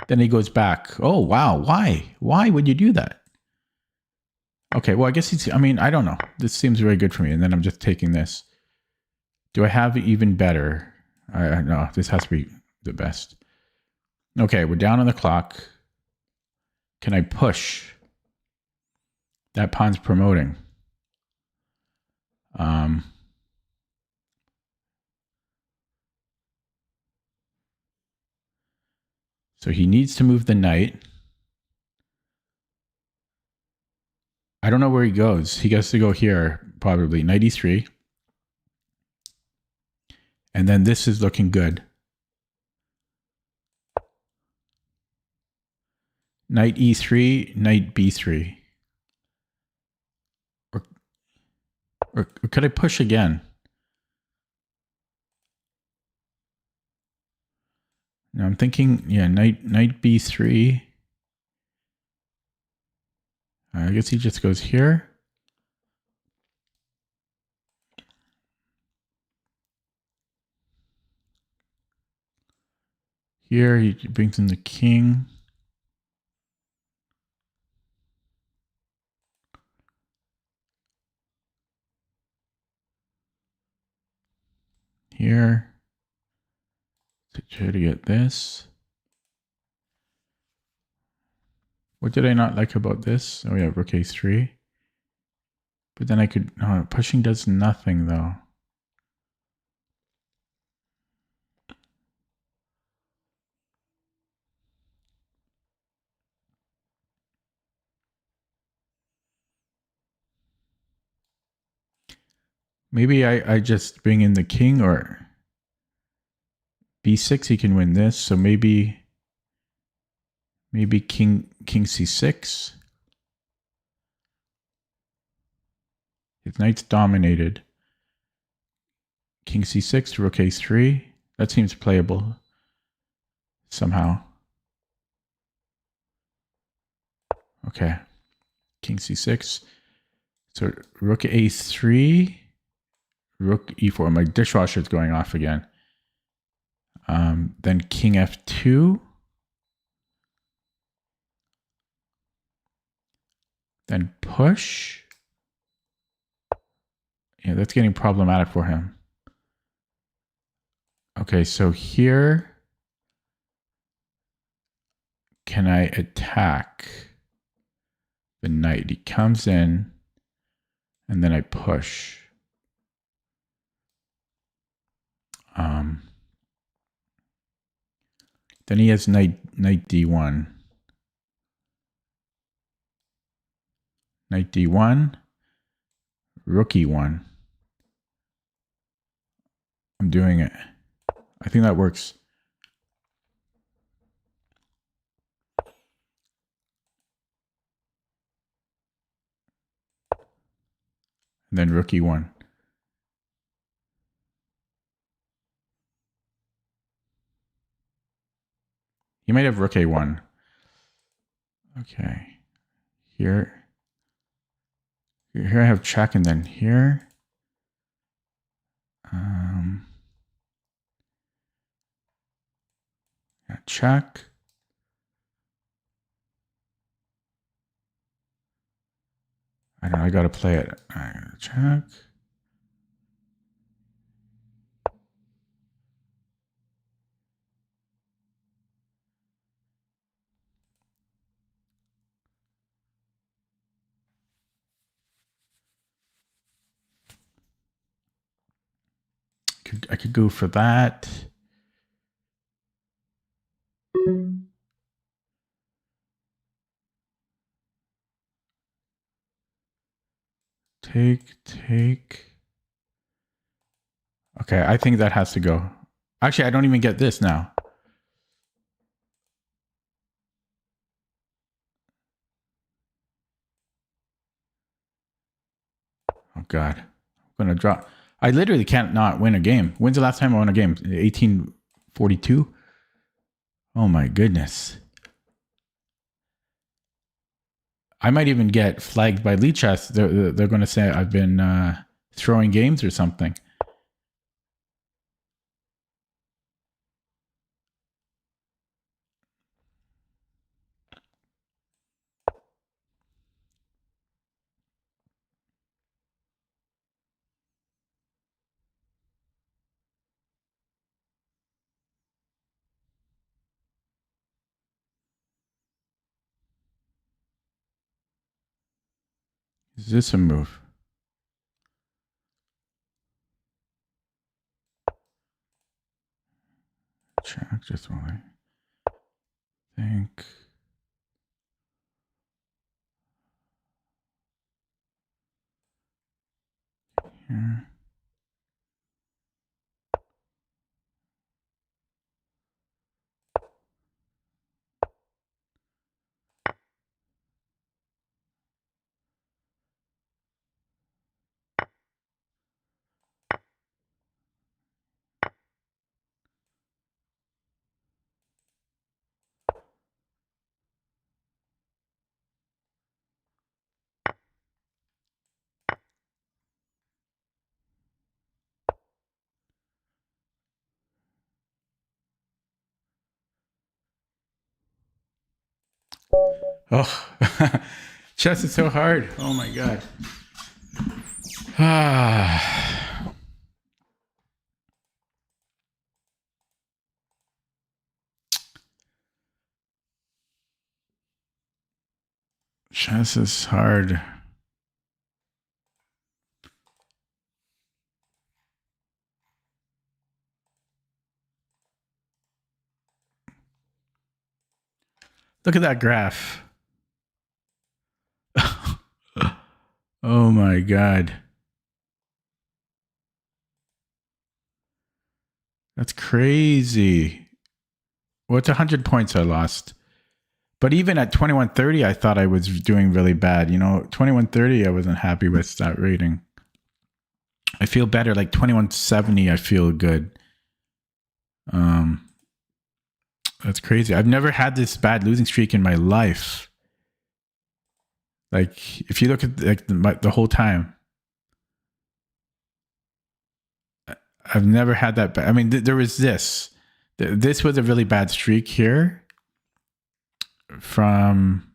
Then he goes back. Oh, wow. Why? Why would you do that? Okay, well, I guess he's... I mean, I don't know. This seems very good for me. And then I'm just taking this. Do I have even better? No, this has to be the best. Okay, we're down on the clock. Can I push? That pawn's promoting. So he needs to move the knight. I don't know where he goes. He gets to go here, probably. Knight e3. And then this is looking good. Knight e3, knight b3. Or could I push again? Now I'm thinking, yeah, knight b3. I guess he just goes here. Here he brings in the king. Here. To try to get this. What did I not like about this? Oh yeah, rook a3. But then I could, no, pushing does nothing though. Maybe I just bring in the king, or b6 he can win this. So maybe king c6. His knight's dominated. King c6 to rook a3. That seems playable somehow. Okay. King c6. So rook a3. Rook e4. My dishwasher is going off again. Then king f2. Then push. Yeah, that's getting problematic for him. Okay, so here, can I attack the knight? He comes in, and then I push. Then he has knight d1. Knight d1, rook e1. I'm doing it. I think that works. And then rook e1. He might have rook a1. Okay. Here I have check, and then here. Yeah, check. I don't know, I gotta play it. Check. I could go for that. Take. Okay, I think that has to go. Actually, I don't even get this now. Oh God, I'm gonna draw. I literally can't not win a game. When's the last time I won a game? 1842. Oh my goodness. I might even get flagged by Lichess. They're going to say I've been throwing games or something. Is this a move? Check just while I think. here. Oh, chess is so hard. Oh my god. Ah, chess is hard. Look at that graph. Oh my god. That's crazy. Well, it's 100 points I lost. But even at 2130, I thought I was doing really bad. 2130, I wasn't happy with that rating. I feel better. Like 2170, I feel good. That's crazy. I've never had this bad losing streak in my life. Like, if you look at the whole time, I've never had that bad. I mean, there was this. This was a really bad streak here from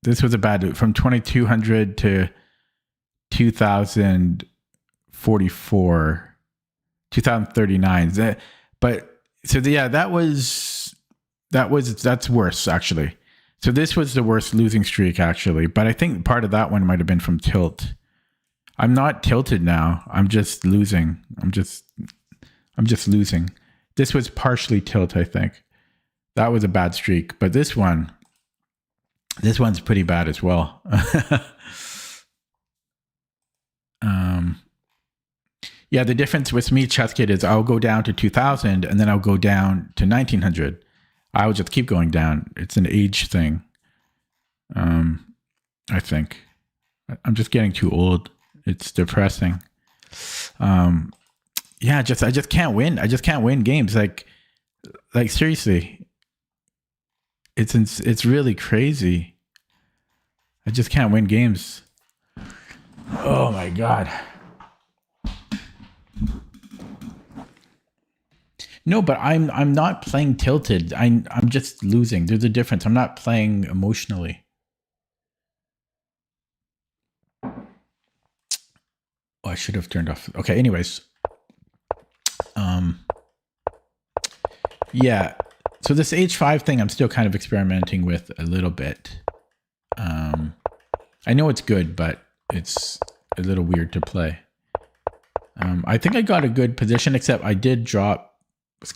from 2200 to 2044, 2039. But so yeah, that's worse actually. So this was the worst losing streak actually, but I think part of that one might have been from tilt. I'm not tilted now. I'm just losing. I'm just losing. This was partially tilt, I think. That was a bad streak, but this one's pretty bad as well. Yeah, the difference with me, ChessKid, is I'll go down to 2000 and then I'll go down to 1900. I'll just keep going down. It's an age thing. I think I'm just getting too old. It's depressing. Yeah, I just can't win. I just can't win games. Like seriously, it's really crazy. I just can't win games. Oh my god. No, but I'm not playing tilted. I'm just losing. There's a difference. I'm not playing emotionally. Oh, I should have turned off. Okay, anyways. Yeah. So this H5 thing I'm still kind of experimenting with a little bit. I know it's good, but it's a little weird to play. I think I got a good position, except I did drop.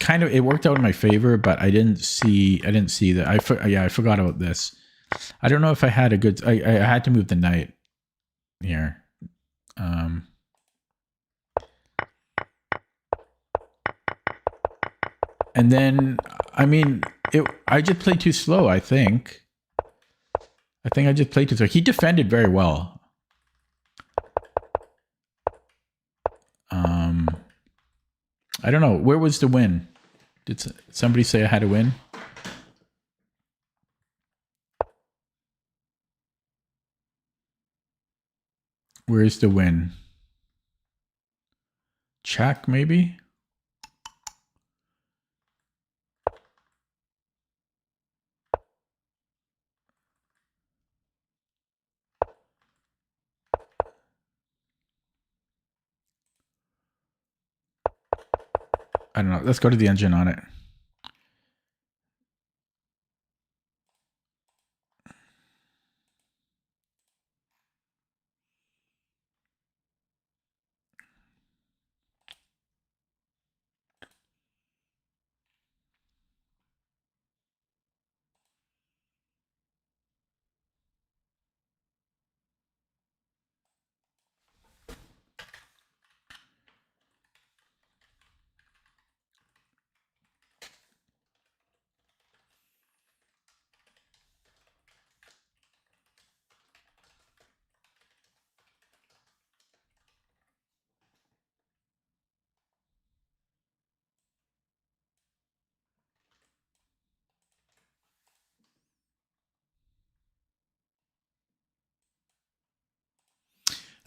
It worked out in my favor, but I didn't see that. I forgot about this. I don't know if I had a good. I had to move the knight here. And then, I mean, I just played too slow, I think. I just played too slow. He defended very well. I don't know. Where was the win? Did somebody say I had a win? Where's the win? Check, maybe? I don't know. Let's go to the engine on it.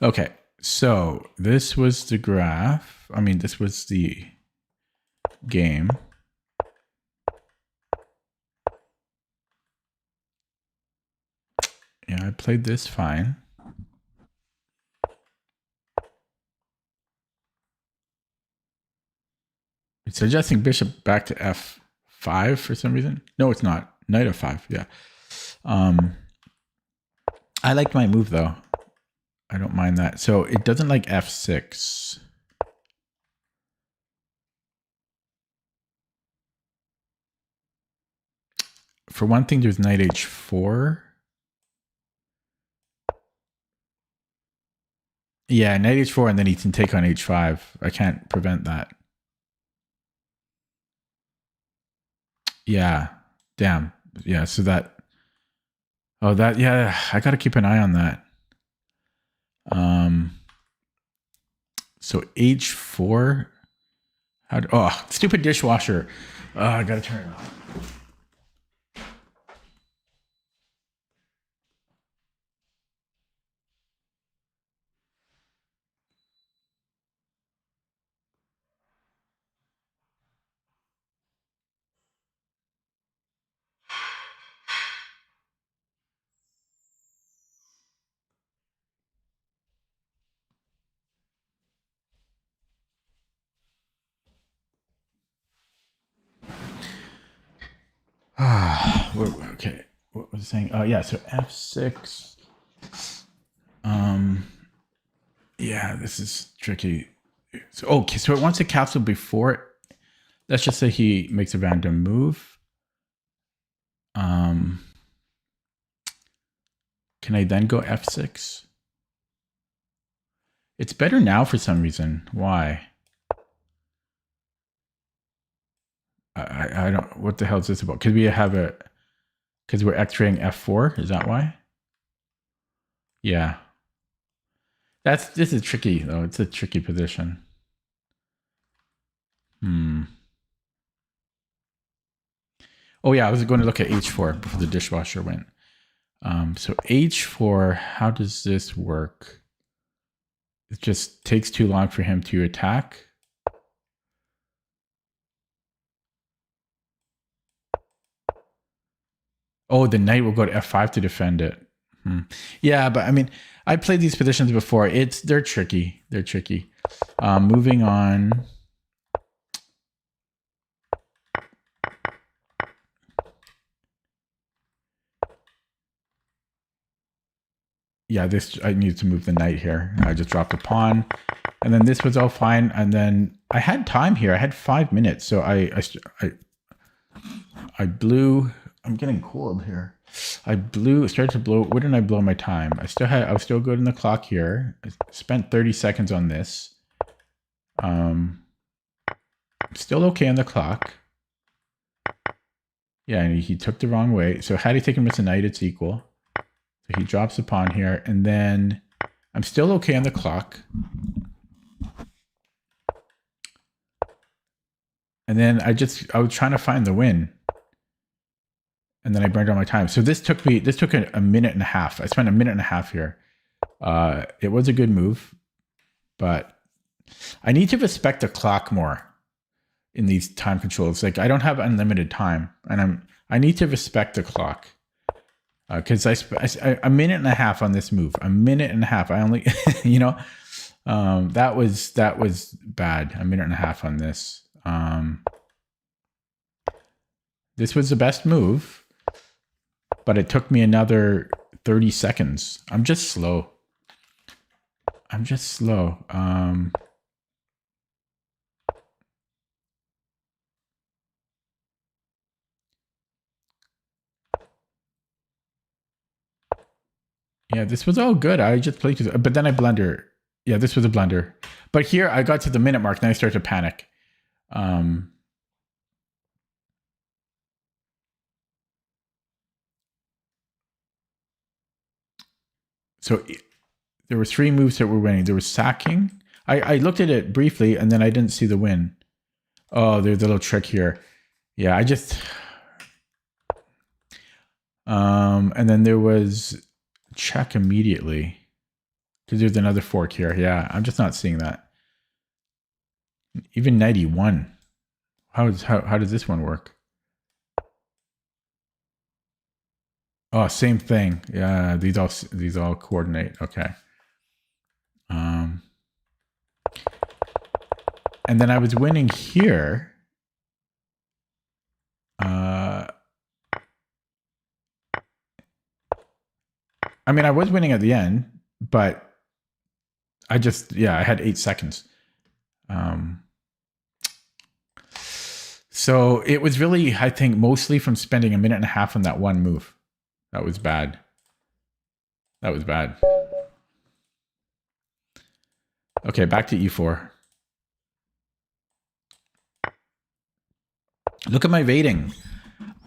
Okay, so this was the graph. I mean, this was the game. Yeah, I played this fine. It's suggesting bishop back to f5 for some reason. No, it's not. Knight f5, yeah. I like my move, though. I don't mind that. So it doesn't like f6. For one thing, there's knight h4. Yeah, knight h4, and then he can take on h5. I can't prevent that. Yeah, damn. Yeah, so that... Oh, that... Yeah, I got to keep an eye on that. So h4... Oh, stupid dishwasher. I got to turn it off. Okay, what was I saying? Oh yeah, so f6. Yeah, this is tricky. So okay, so it wants a capsule before it. Let's just say he makes a random move. Can I then go f6? It's better now for some reason. Why? I don't. What the hell is this about? Could we have a? Because we're x-raying f4. Is that why? Yeah. This is tricky though. It's a tricky position. Oh yeah, I was going to look at h4 before the dishwasher went. So h4, how does this work? It just takes too long for him to attack. Oh, the knight will go to f5 to defend it. Yeah, but I mean, I played these positions before. They're tricky. They're tricky. Moving on. Yeah, I need to move the knight here. I just dropped a pawn, and then this was all fine. And then I had time here. I had 5 minutes, so I blew. I'm getting cold here. Started to blow. Where did I blow my time? I was still good in the clock here. I spent 30 seconds on this. Still okay on the clock. Yeah, and he took the wrong way. So had he taken with a knight, it's equal. So he drops a pawn here, and then I'm still okay on the clock. And then I was trying to find the win. And then I burned all my time. So this took a minute and a half. I spent a minute and a half here. It was a good move, but I need to respect the clock more in these time controls. Like I don't have unlimited time, and I need to respect the clock because a minute and a half on this move. A minute and a half. I only, that was bad. A minute and a half on this. This was the best move. But it took me another 30 seconds. I'm just slow. Yeah, this was all good. I just played, but then I blunder. Yeah, this was a blunder. But here I got to the minute mark, and I started to panic. So there were 3 moves that were winning. There was sacking. I looked at it briefly, and then I didn't see the win. Oh, there's a little trick here. Yeah, I just... and then there was check immediately. Because there's another fork here. Yeah, I'm just not seeing that. Even 91. How does this one work? Oh, same thing. Yeah, these all coordinate. Okay. And then I was winning here. I mean, I was winning at the end, but I had 8 seconds. So it was really, I think, mostly from spending a minute and a half on that one move. That was bad. That was bad. Okay, back to e4. Look at my rating.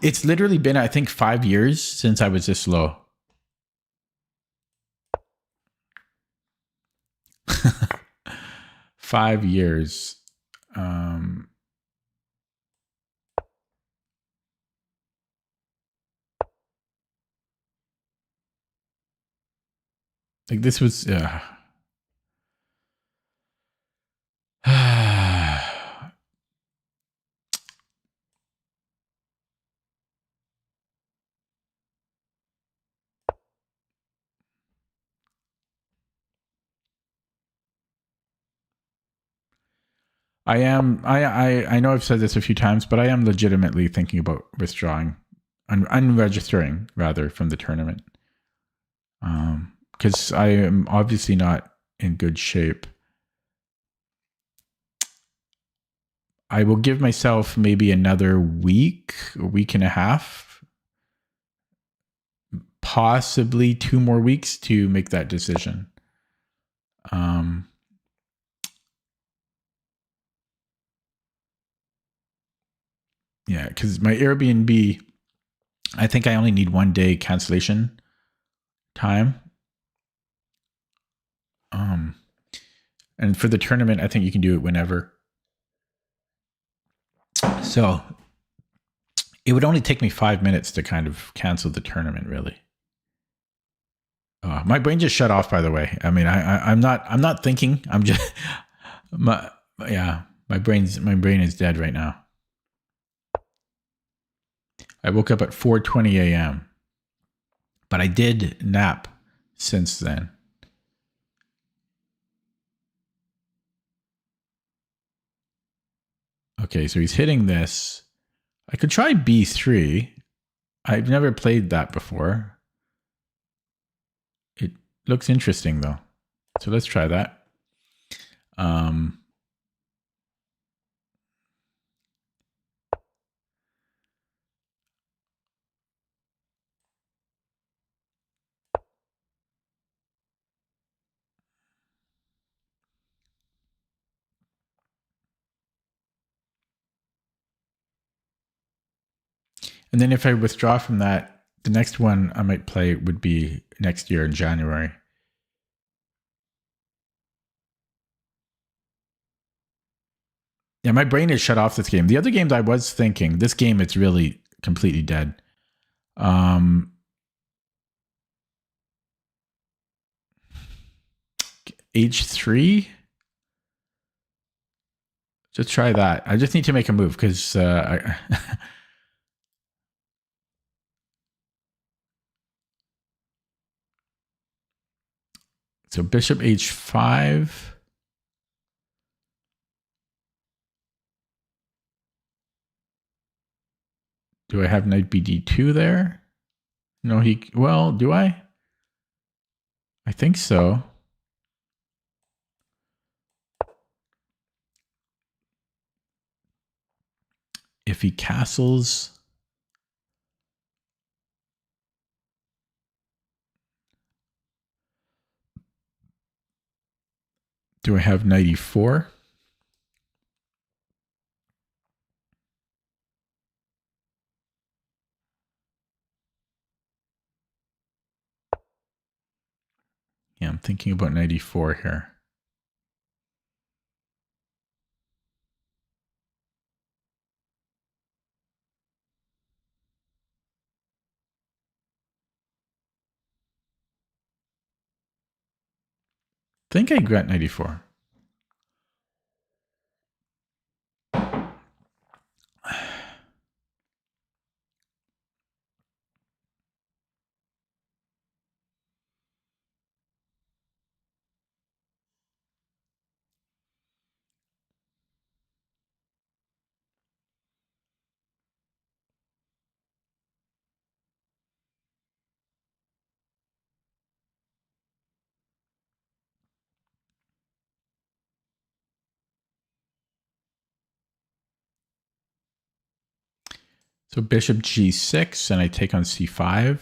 It's literally been, I think, 5 years since I was this low. Five years. Like this was. I know I've said this a few times, but I am legitimately thinking about withdrawing, unregistering rather from the tournament. Because I am obviously not in good shape. I will give myself maybe another week, a week and a half, possibly 2 more weeks to make that decision. Yeah, because my Airbnb, I think I only need 1 day cancellation time. And for the tournament, I think you can do it whenever. So it would only take me 5 minutes to kind of cancel the tournament, really. My brain just shut off, by the way. I mean, I'm not thinking. I'm just my brain is dead right now. I woke up at 4:20 a.m. But I did nap since then. Okay, so he's hitting this. I could try b3. I've never played that before. It looks interesting though. So let's try that. And then if I withdraw from that, the next one I might play would be next year in January. Yeah, my brain is shut off this game. The other games I was thinking, this game it's really completely dead. H3. Just try that. I just need to make a move because so bishop h5. Do I have knight bd2 there? No, well, do I? I think so. If he castles, do I have knight e4? Yeah, I'm thinking about knight e4 here. think I got 94. So bishop g6, and I take on c5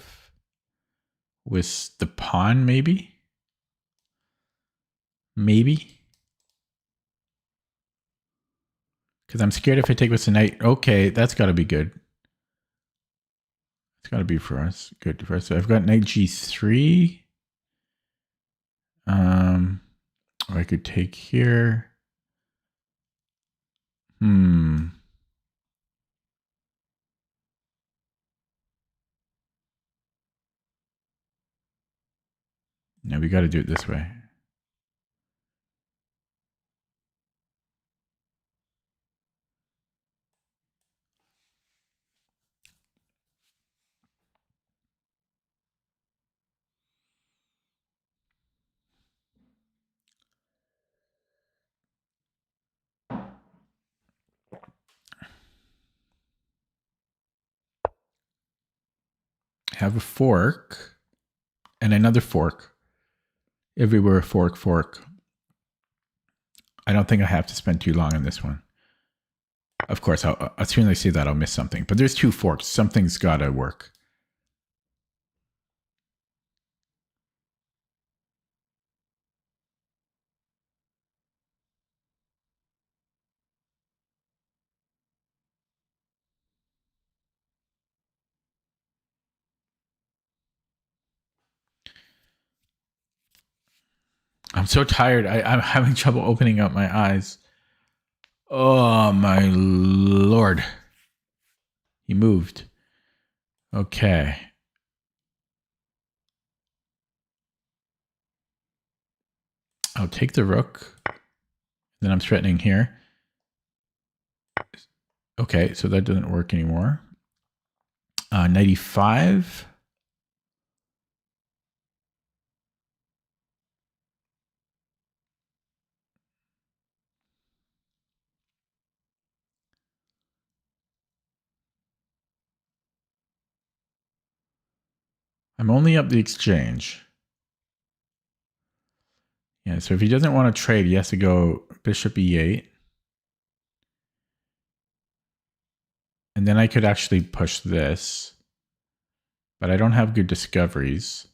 with the pawn, maybe? Maybe? Because I'm scared if I take with the knight. Okay, that's got to be good. It's got to be for us. Good for us. So I've got knight g3. Or I could take here. Now we got to do it this way. Have a fork and another fork. Everywhere, fork, fork. I don't think I have to spend too long on this one. Of course, as soon as I see that, I'll miss something. But there's 2 forks. Something's got to work. I'm so tired. I'm having trouble opening up my eyes. Oh, my Lord. He moved. Okay. I'll take the rook. Then I'm threatening here. Okay, so that doesn't work anymore. 95. I'm only up the exchange. Yeah, so if he doesn't want to trade, he has to go bishop e8. And then I could actually push this. But I don't have good discoveries.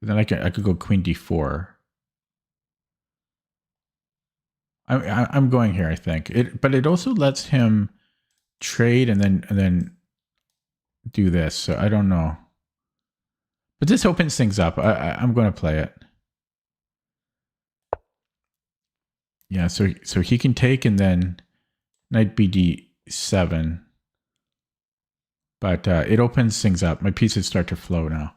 Then I could go queen d4. I'm going here, I think. But it also lets him trade and then do this. So I don't know. But this opens things up. I'm going to play it. Yeah, so he can take and then knight bd7. But it opens things up. My pieces start to flow now.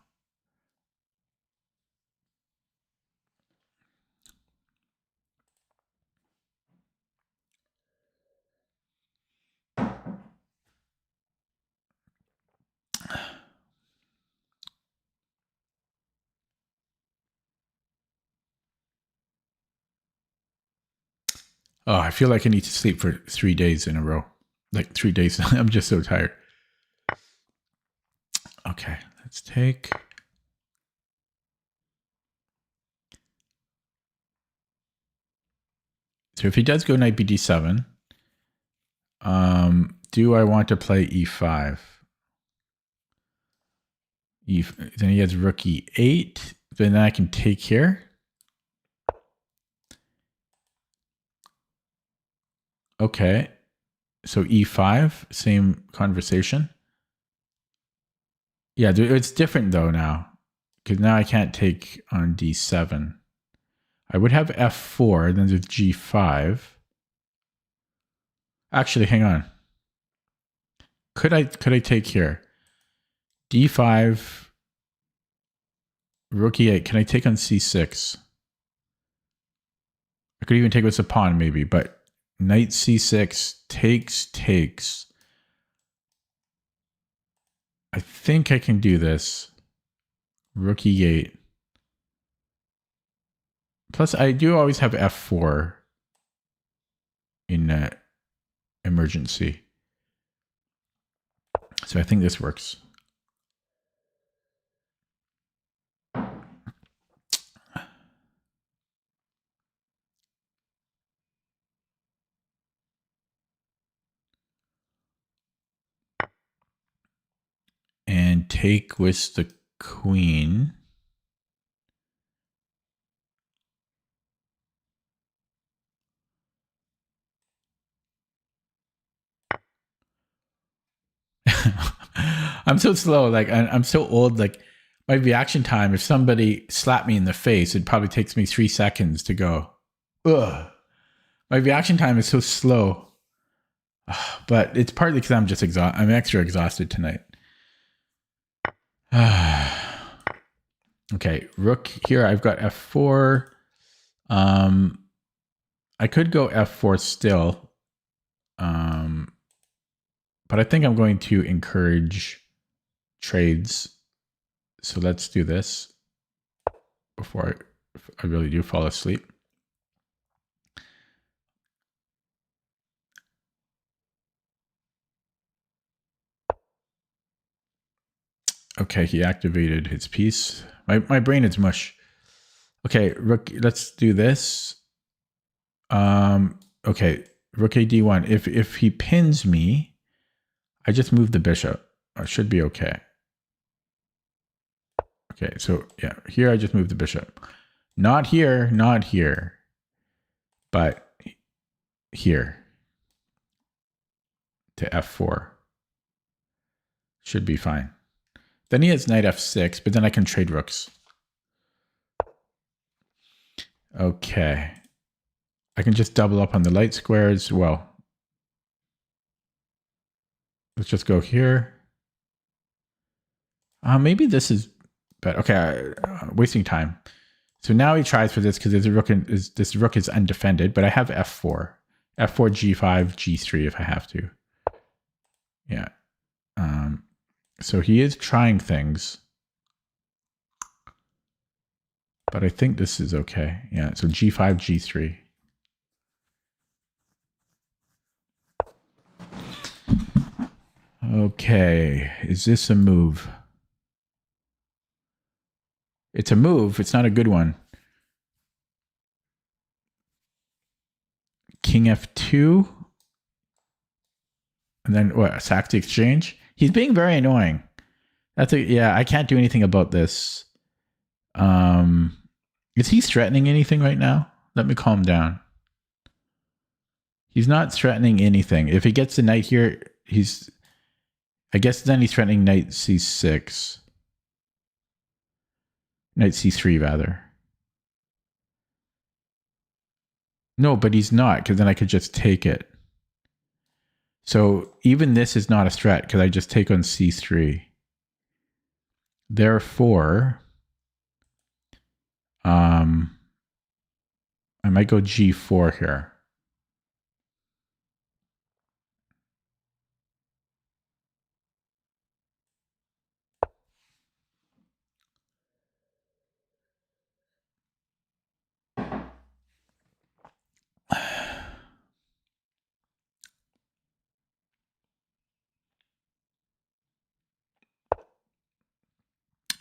Oh, I feel like I need to sleep for 3 days in a row. Like 3 days. I'm just so tired. Okay, let's take. So if he does go knight bd7, do I want to play e5? Then he has rook e8. Then I can take here. Okay. So e5, same conversation. Yeah, it's different though now. Because now I can't take on d7. I would have f4, then there's g5. Actually, hang on. Could I take here? d5. Rook e8. Can I take on c6? I could even take with a pawn, maybe, but knight c6 takes. I think I can do this. Rook e8. Plus, I do always have f4 in emergency. So I think this works. And take with the queen. I'm so slow. Like I'm so old. Like my reaction time, if somebody slapped me in the face, it probably takes me 3 seconds to go, ugh. My reaction time is so slow. But it's partly because I'm just exhausted. I'm extra exhausted tonight. Okay, rook here. I've got f4. I could go f4 still. But I think I'm going to encourage trades. So let's do this before I really do fall asleep. Okay, he activated his piece. My brain is mush. Okay, rook. Let's do this. Okay, rook a d1. If he pins me, I just move the bishop. I should be okay. Okay, so yeah, here I just move the bishop. Not here, not here, but here to f4. Should be fine. Then he has knight f6, but then I can trade rooks. Okay. I can just double up on the light squares. Well, let's just go here. Maybe this is better. Okay, wasting time. So now he tries for this because this rook is undefended, but I have f4. f4, g5, g3 if I have to. Yeah. So he is trying things. But I think this is okay. Yeah, so g5, g3. Okay, is this a move? It's a move. It's not a good one. King f2. And then what? Sack the exchange? He's being very annoying. Yeah, I can't do anything about this. Is he threatening anything right now? Let me calm down. He's not threatening anything. If he gets the knight here, I guess then he's threatening knight c6. Knight c3, rather. No, but he's not, because then I could just take it. So even this is not a threat, because I just take on c3. Therefore, I might go g4 here.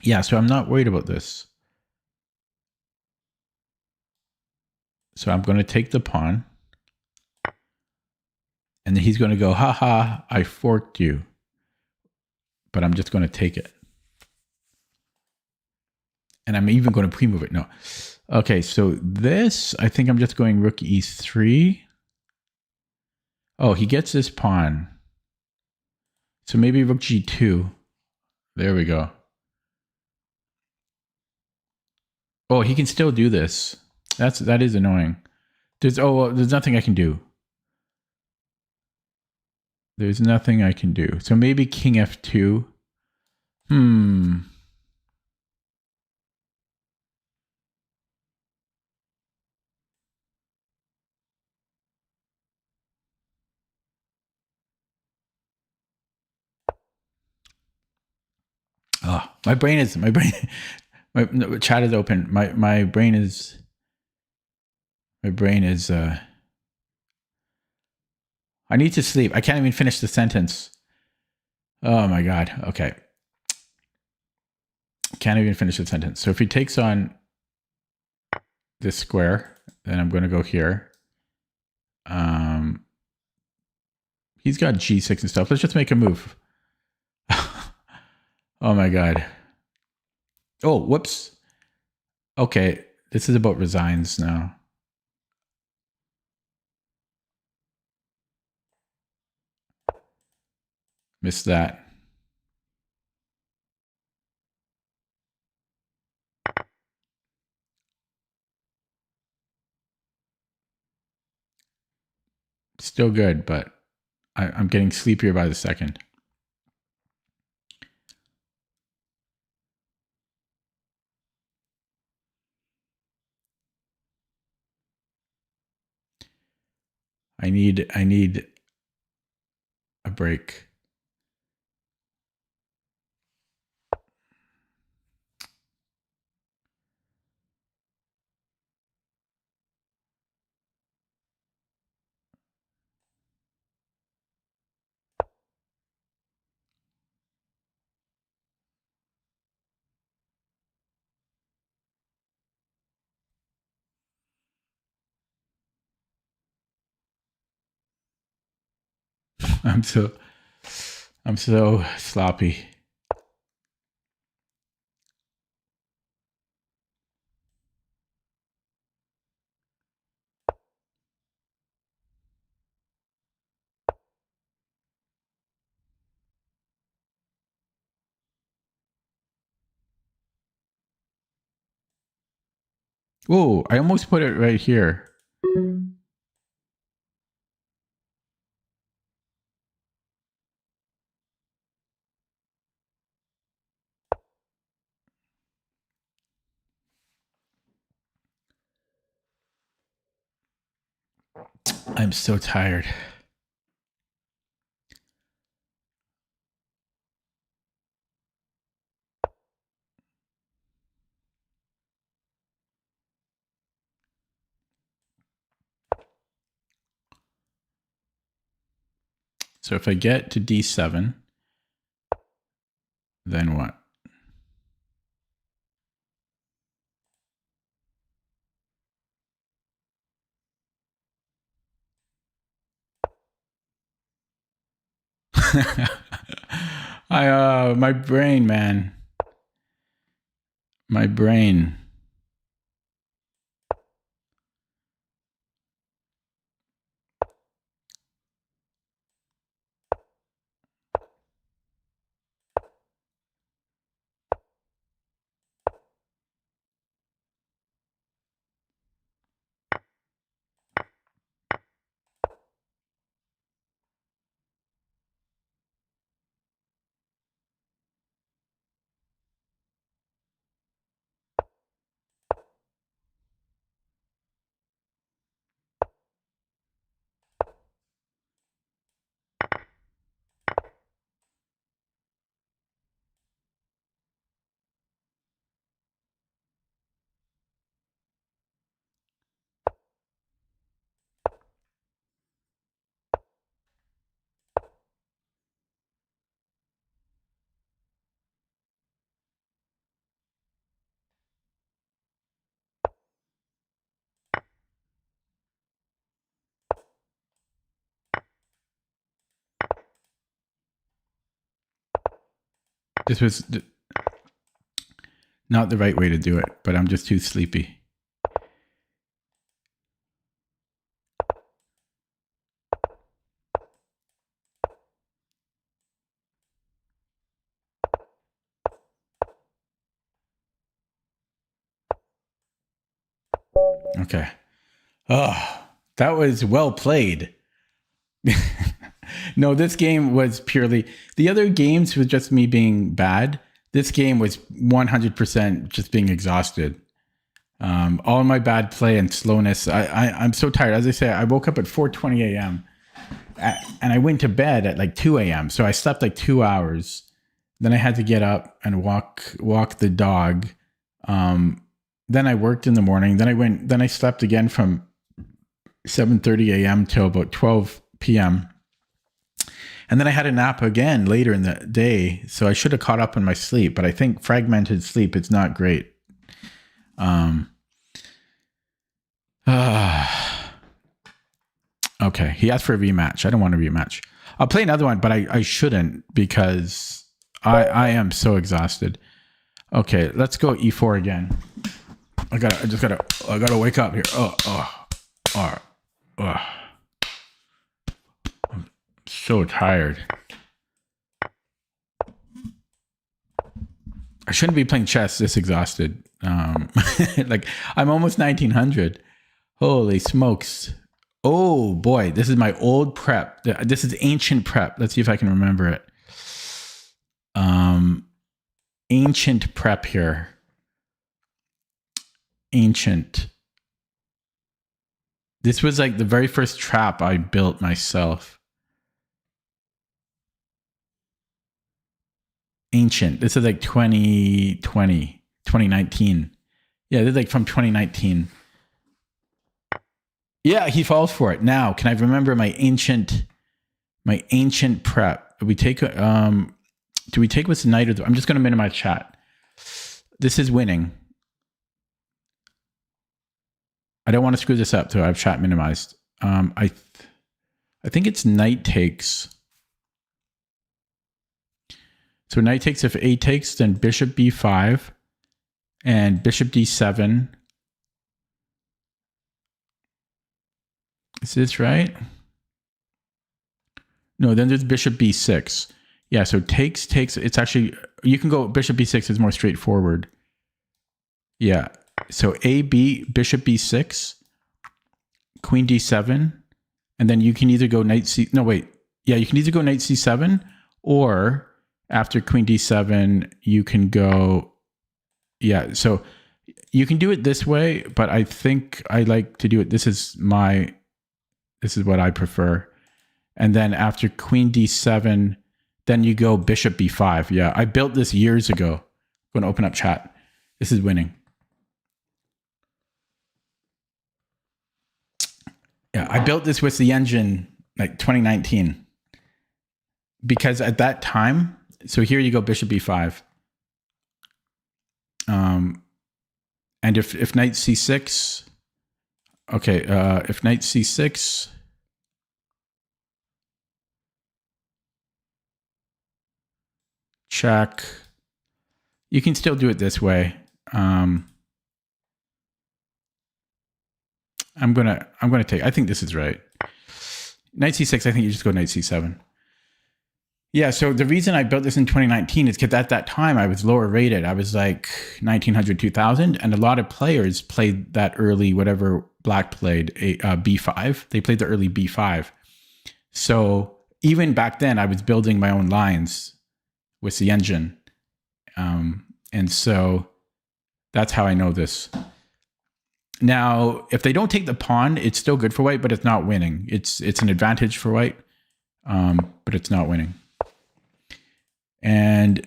Yeah, so I'm not worried about this. So I'm going to take the pawn. And then he's going to go, haha, I forked you. But I'm just going to take it. And I'm even going to pre-move it. No. Okay, so this, I think I'm just going rook e3. Oh, he gets this pawn. So maybe rook g2. There we go. Oh, he can still do this. That is annoying. There's nothing I can do. There's nothing I can do. So maybe king f2. My brain is no, chat is open. My brain is I need to sleep. I can't even finish the sentence. Oh my god. Okay. Can't even finish the sentence. So if he takes on this square, then I'm going to go here. He's got G6 and stuff. Let's just make a move. Oh my god. Oh, whoops. Okay, this is about resigns now. Missed that. Still good, but I'm getting sleepier by the second. I need a break. I'm so sloppy. Whoa, I almost put it right here. I'm so tired. So if I get to D7, then what? My brain, man. My brain. This was not the right way to do it, but I'm just too sleepy. Okay. Oh, that was well played. No, this game was purely, the other games was just me being bad. This game was 100% just being exhausted. All my bad play and slowness. I'm so tired. As I say, I woke up at 4:20 a.m. And I went to bed at like 2 a.m. So I slept like 2 hours. Then I had to get up and walk the dog. Then I worked in the morning. Then I slept again from 7:30 a.m. till about 12 p.m. And then I had a nap again later in the day. So I should have caught up on my sleep, but I think fragmented sleep, it's not great. Okay. He asked for a rematch. I don't want a rematch. I'll play another one, but I shouldn't because I am so exhausted. Okay, let's go e4 again. I gotta wake up here. I'm so tired. I shouldn't be playing chess this exhausted. Like I'm almost 1900. Holy smokes. Oh boy, this is my old prep. This is ancient prep. Let's see if I can remember it. Ancient prep here. Ancient. This was like the very first trap I built myself. Ancient. This is like 2020, 2019. Yeah, this is like from 2019. Yeah, he falls for it. Now, can I remember my ancient prep? Do we take what's the knight or I'm just going to minimize chat. This is winning. I don't want to screw this up, so I have chat minimized. I think it's knight takes. So knight takes. If a takes, then bishop b5 and bishop d7. Is this right? No, then there's bishop b6. Yeah, so takes. It's actually, you can go bishop b6 is more straightforward. Yeah, so a, b, bishop b6, queen d7, and then you can either go knight c, no wait. Yeah, you can either go knight c7 or after queen d7, you can go, yeah, so you can do it this way, but I think I like to do it. This is what I prefer. And then after queen d7, then you go bishop b5. Yeah, I built this years ago. I'm going to open up chat. This is winning. Yeah, I built this with the engine like 2019. Because at that time, so here you go bishop b5. And if knight c6, okay, if knight c6, check. You can still do it this way. I'm gonna take. I think this is right. Knight c6. I think you just go knight c7. Yeah. So the reason I built this in 2019 is because at that time I was lower rated. I was like 1900, 2000, and a lot of players played that early whatever black played b5. They played the early b5. So even back then, I was building my own lines with the engine. And so that's how I know this. Now, if they don't take the pawn, it's still good for white, but it's not winning. It's an advantage for white, but it's not winning. And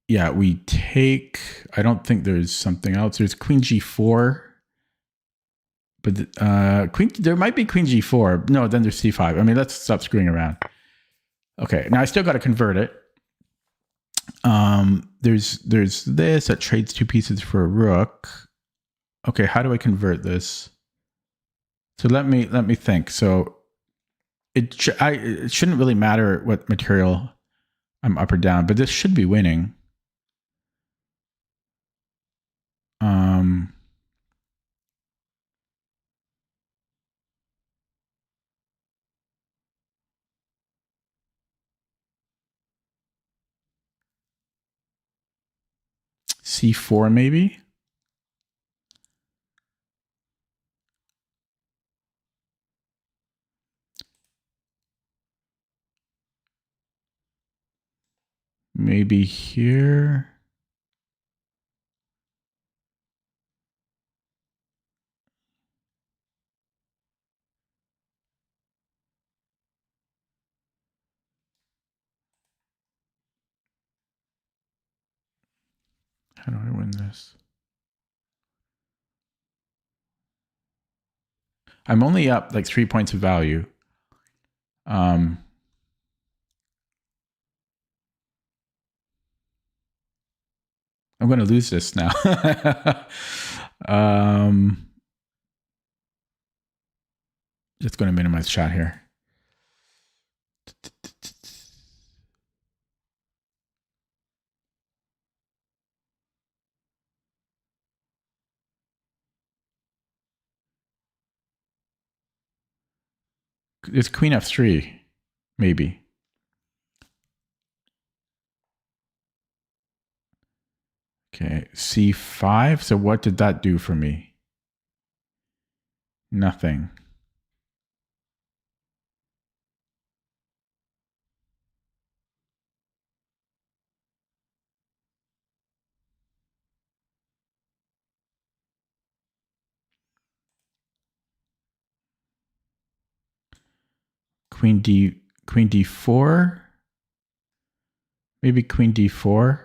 yeah, we take, I don't think there's something else. There's queen g4. But there might be queen g4. No, then there's c5. I mean, let's stop screwing around. Okay, now I still got to convert it. There's this that trades 2 pieces for a rook. Okay, how do I convert this? So let me think. So it shouldn't really matter what material I'm up or down, but this should be winning. C4 maybe. Maybe here. How do I win this? I'm only up like 3 points of value. I'm going to lose this now. Just going to minimize chat here. It's queen f3, maybe. Okay, c5. So what did that do for me? Nothing. Queen d4. Maybe queen d4.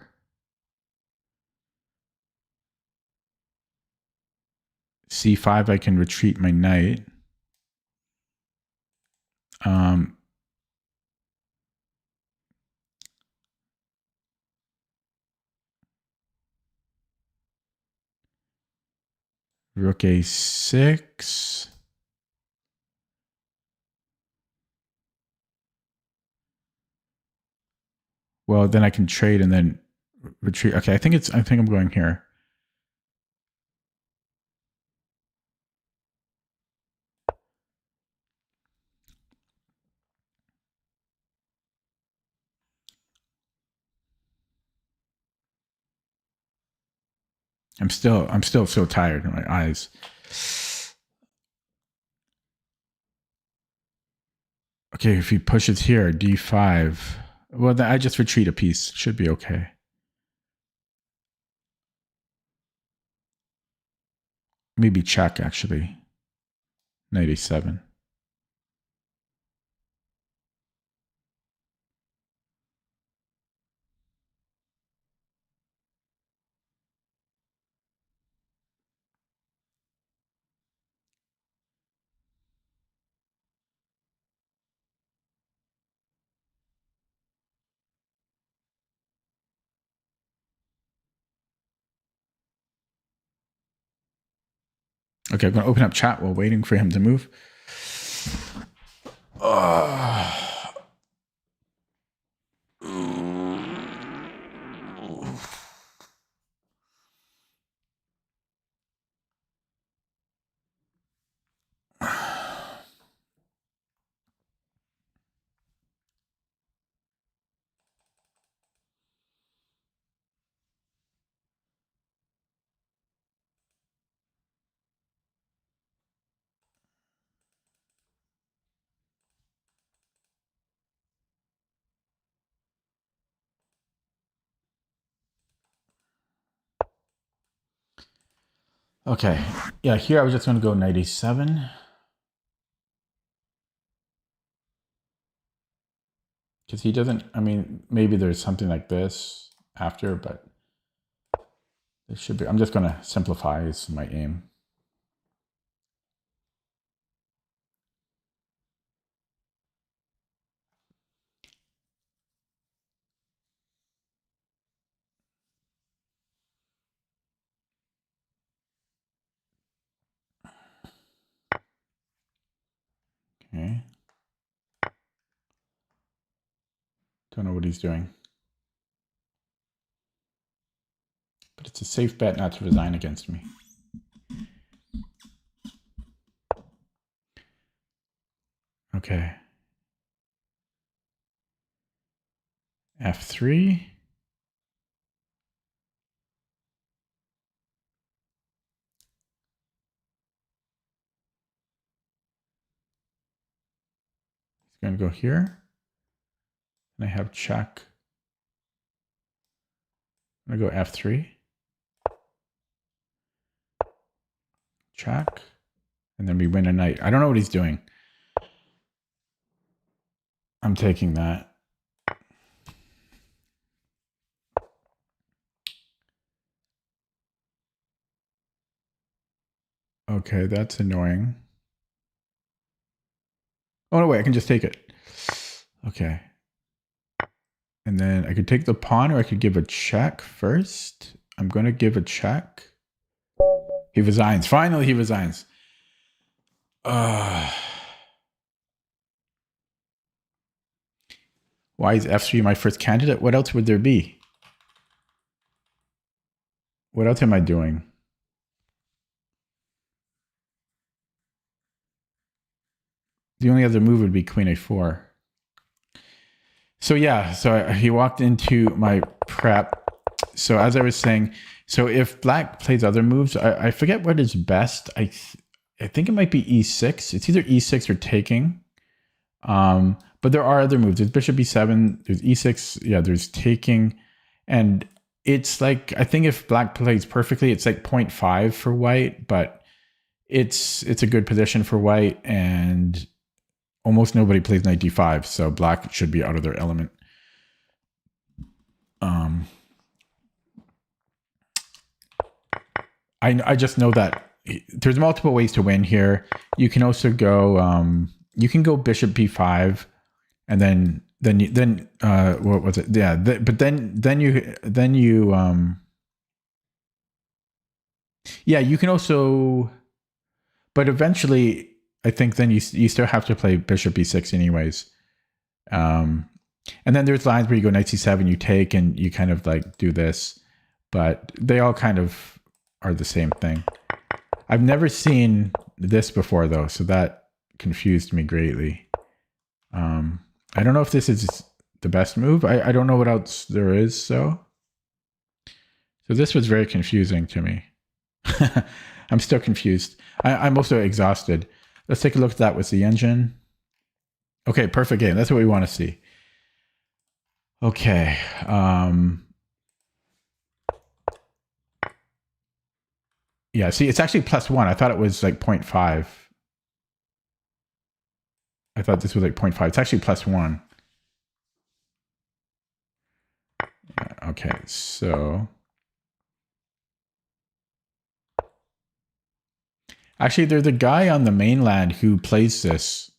c5, I can retreat my knight. Rook a6. Well, then I can trade and then retreat. Okay, I think I'm going here. I'm still so tired in my eyes. Okay, if he pushes here, d5. Well, then I just retreat a piece. Should be okay. Maybe check, actually. Knight a7. Okay, I'm going to open up chat while waiting for him to move. Okay, yeah, here I was just going to go knight a7. Because he doesn't, I mean, maybe there's something like this after, but it should be, I'm just going to simplify is my aim. Okay. Don't know what he's doing. But it's a safe bet not to resign against me. Okay. f3. He's going to go here. And I have check. I'm going to go f3. Check. And then we win a knight. I don't know what he's doing. I'm taking that. Okay, that's annoying. Oh, no, wait, I can just take it. Okay. And then I could take the pawn, or I could give a check first. I'm going to give a check. He resigns. Finally, he resigns. Why is f3 my first candidate? What else would there be? What else am I doing? The only other move would be queen a4. So yeah, so he walked into my prep. So as I was saying, so if black plays other moves, I forget what is best. I think it might be e6. It's either e6 or taking. But there are other moves. There's bishop e7. There's e6. Yeah, there's taking, and it's like, I think if black plays perfectly, it's like 0.5 for white, but it's a good position for white, and almost nobody plays knight d5, so black should be out of their element. I just know that there's multiple ways to win here. You can also go you can go bishop b5, and then what was it? Yeah, but then you yeah, you can also, but eventually I think then you still have to play bishop b6 anyways. And then there's lines where you go knight c7, you take, and you kind of like do this, but they all kind of are the same thing. I've never seen this before though, so that confused me greatly. I don't know if this is the best move. I don't know what else there is, so this was very confusing to me. I'm still confused. I'm also exhausted. Let's take a look at that with the engine. Okay, perfect game. That's what we want to see. Okay. Yeah, see, it's actually +1. I thought it was like 0.5. I thought this was like 0.5. It's actually +1. Okay, so actually, there's a guy on the mainland who plays this.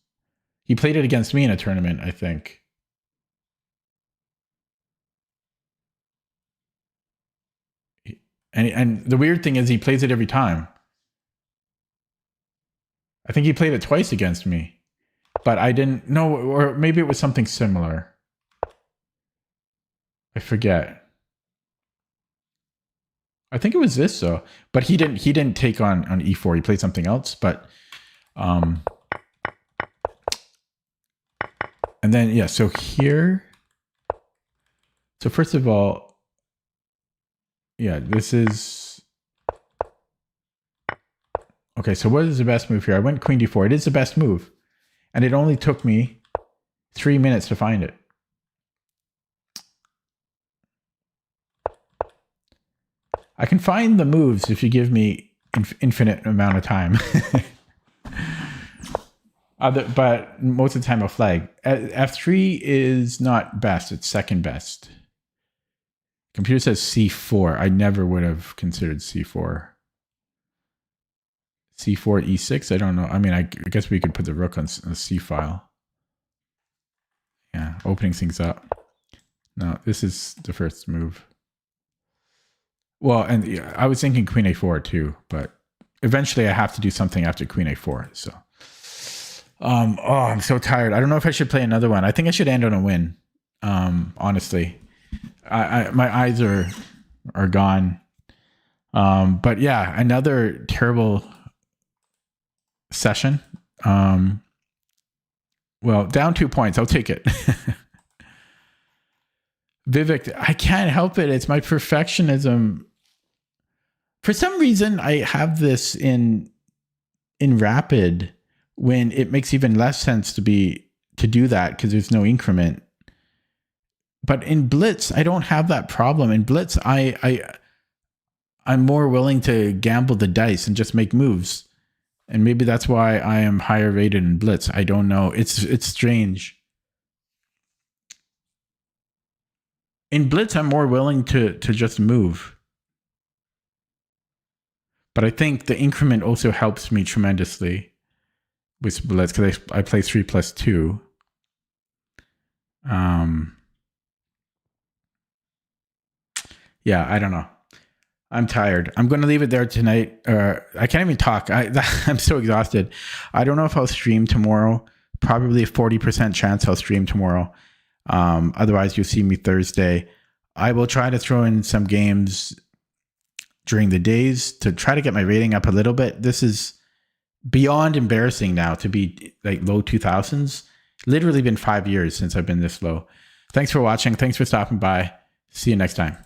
He played it against me in a tournament, I think. And the weird thing is he plays it every time. I think he played it twice against me, but I didn't know, or maybe it was something similar. I forget. I think it was this though, but he didn't take on e4. He played something else, but and then yeah, so here, so first of all, yeah, this is okay. So what is the best move here? I went queen d4. It is the best move, and it only took me 3 minutes to find it. I can find the moves if you give me infinite amount of time. But most of the time I'll flag. F3 is not best. It's second best. Computer says C4. I never would have considered C4. C4, E6? I don't know. I mean, I guess we could put the rook on a C file. Yeah, opening things up. No, this is the first move. Well, and yeah, I was thinking queen a4 too, but eventually I have to do something after queen a4. So, oh, I'm so tired. I don't know if I should play another one. I think I should end on a win. Honestly, my eyes are gone. But yeah, another terrible session. Well, down 2 points. I'll take it. Vivek, I can't help it. It's my perfectionism. For some reason, I have this in rapid when it makes even less sense to do that because there's no increment. But in blitz, I don't have that problem. In blitz, I'm more willing to gamble the dice and just make moves. And maybe that's why I am higher rated in blitz. I don't know. It's strange. In blitz, I'm more willing to just move. But I think the increment also helps me tremendously with Blitz because I play 3+2. Yeah, I don't know. I'm tired. I'm going to leave it there tonight. I can't even talk. I'm so exhausted. I don't know if I'll stream tomorrow. Probably a 40% chance I'll stream tomorrow. Otherwise, you'll see me Thursday. I will try to throw in some games during the days to try to get my rating up a little bit. This is beyond embarrassing now to be like low 2000s. Literally been 5 years since I've been this low. Thanks for watching. Thanks for stopping by. See you next time.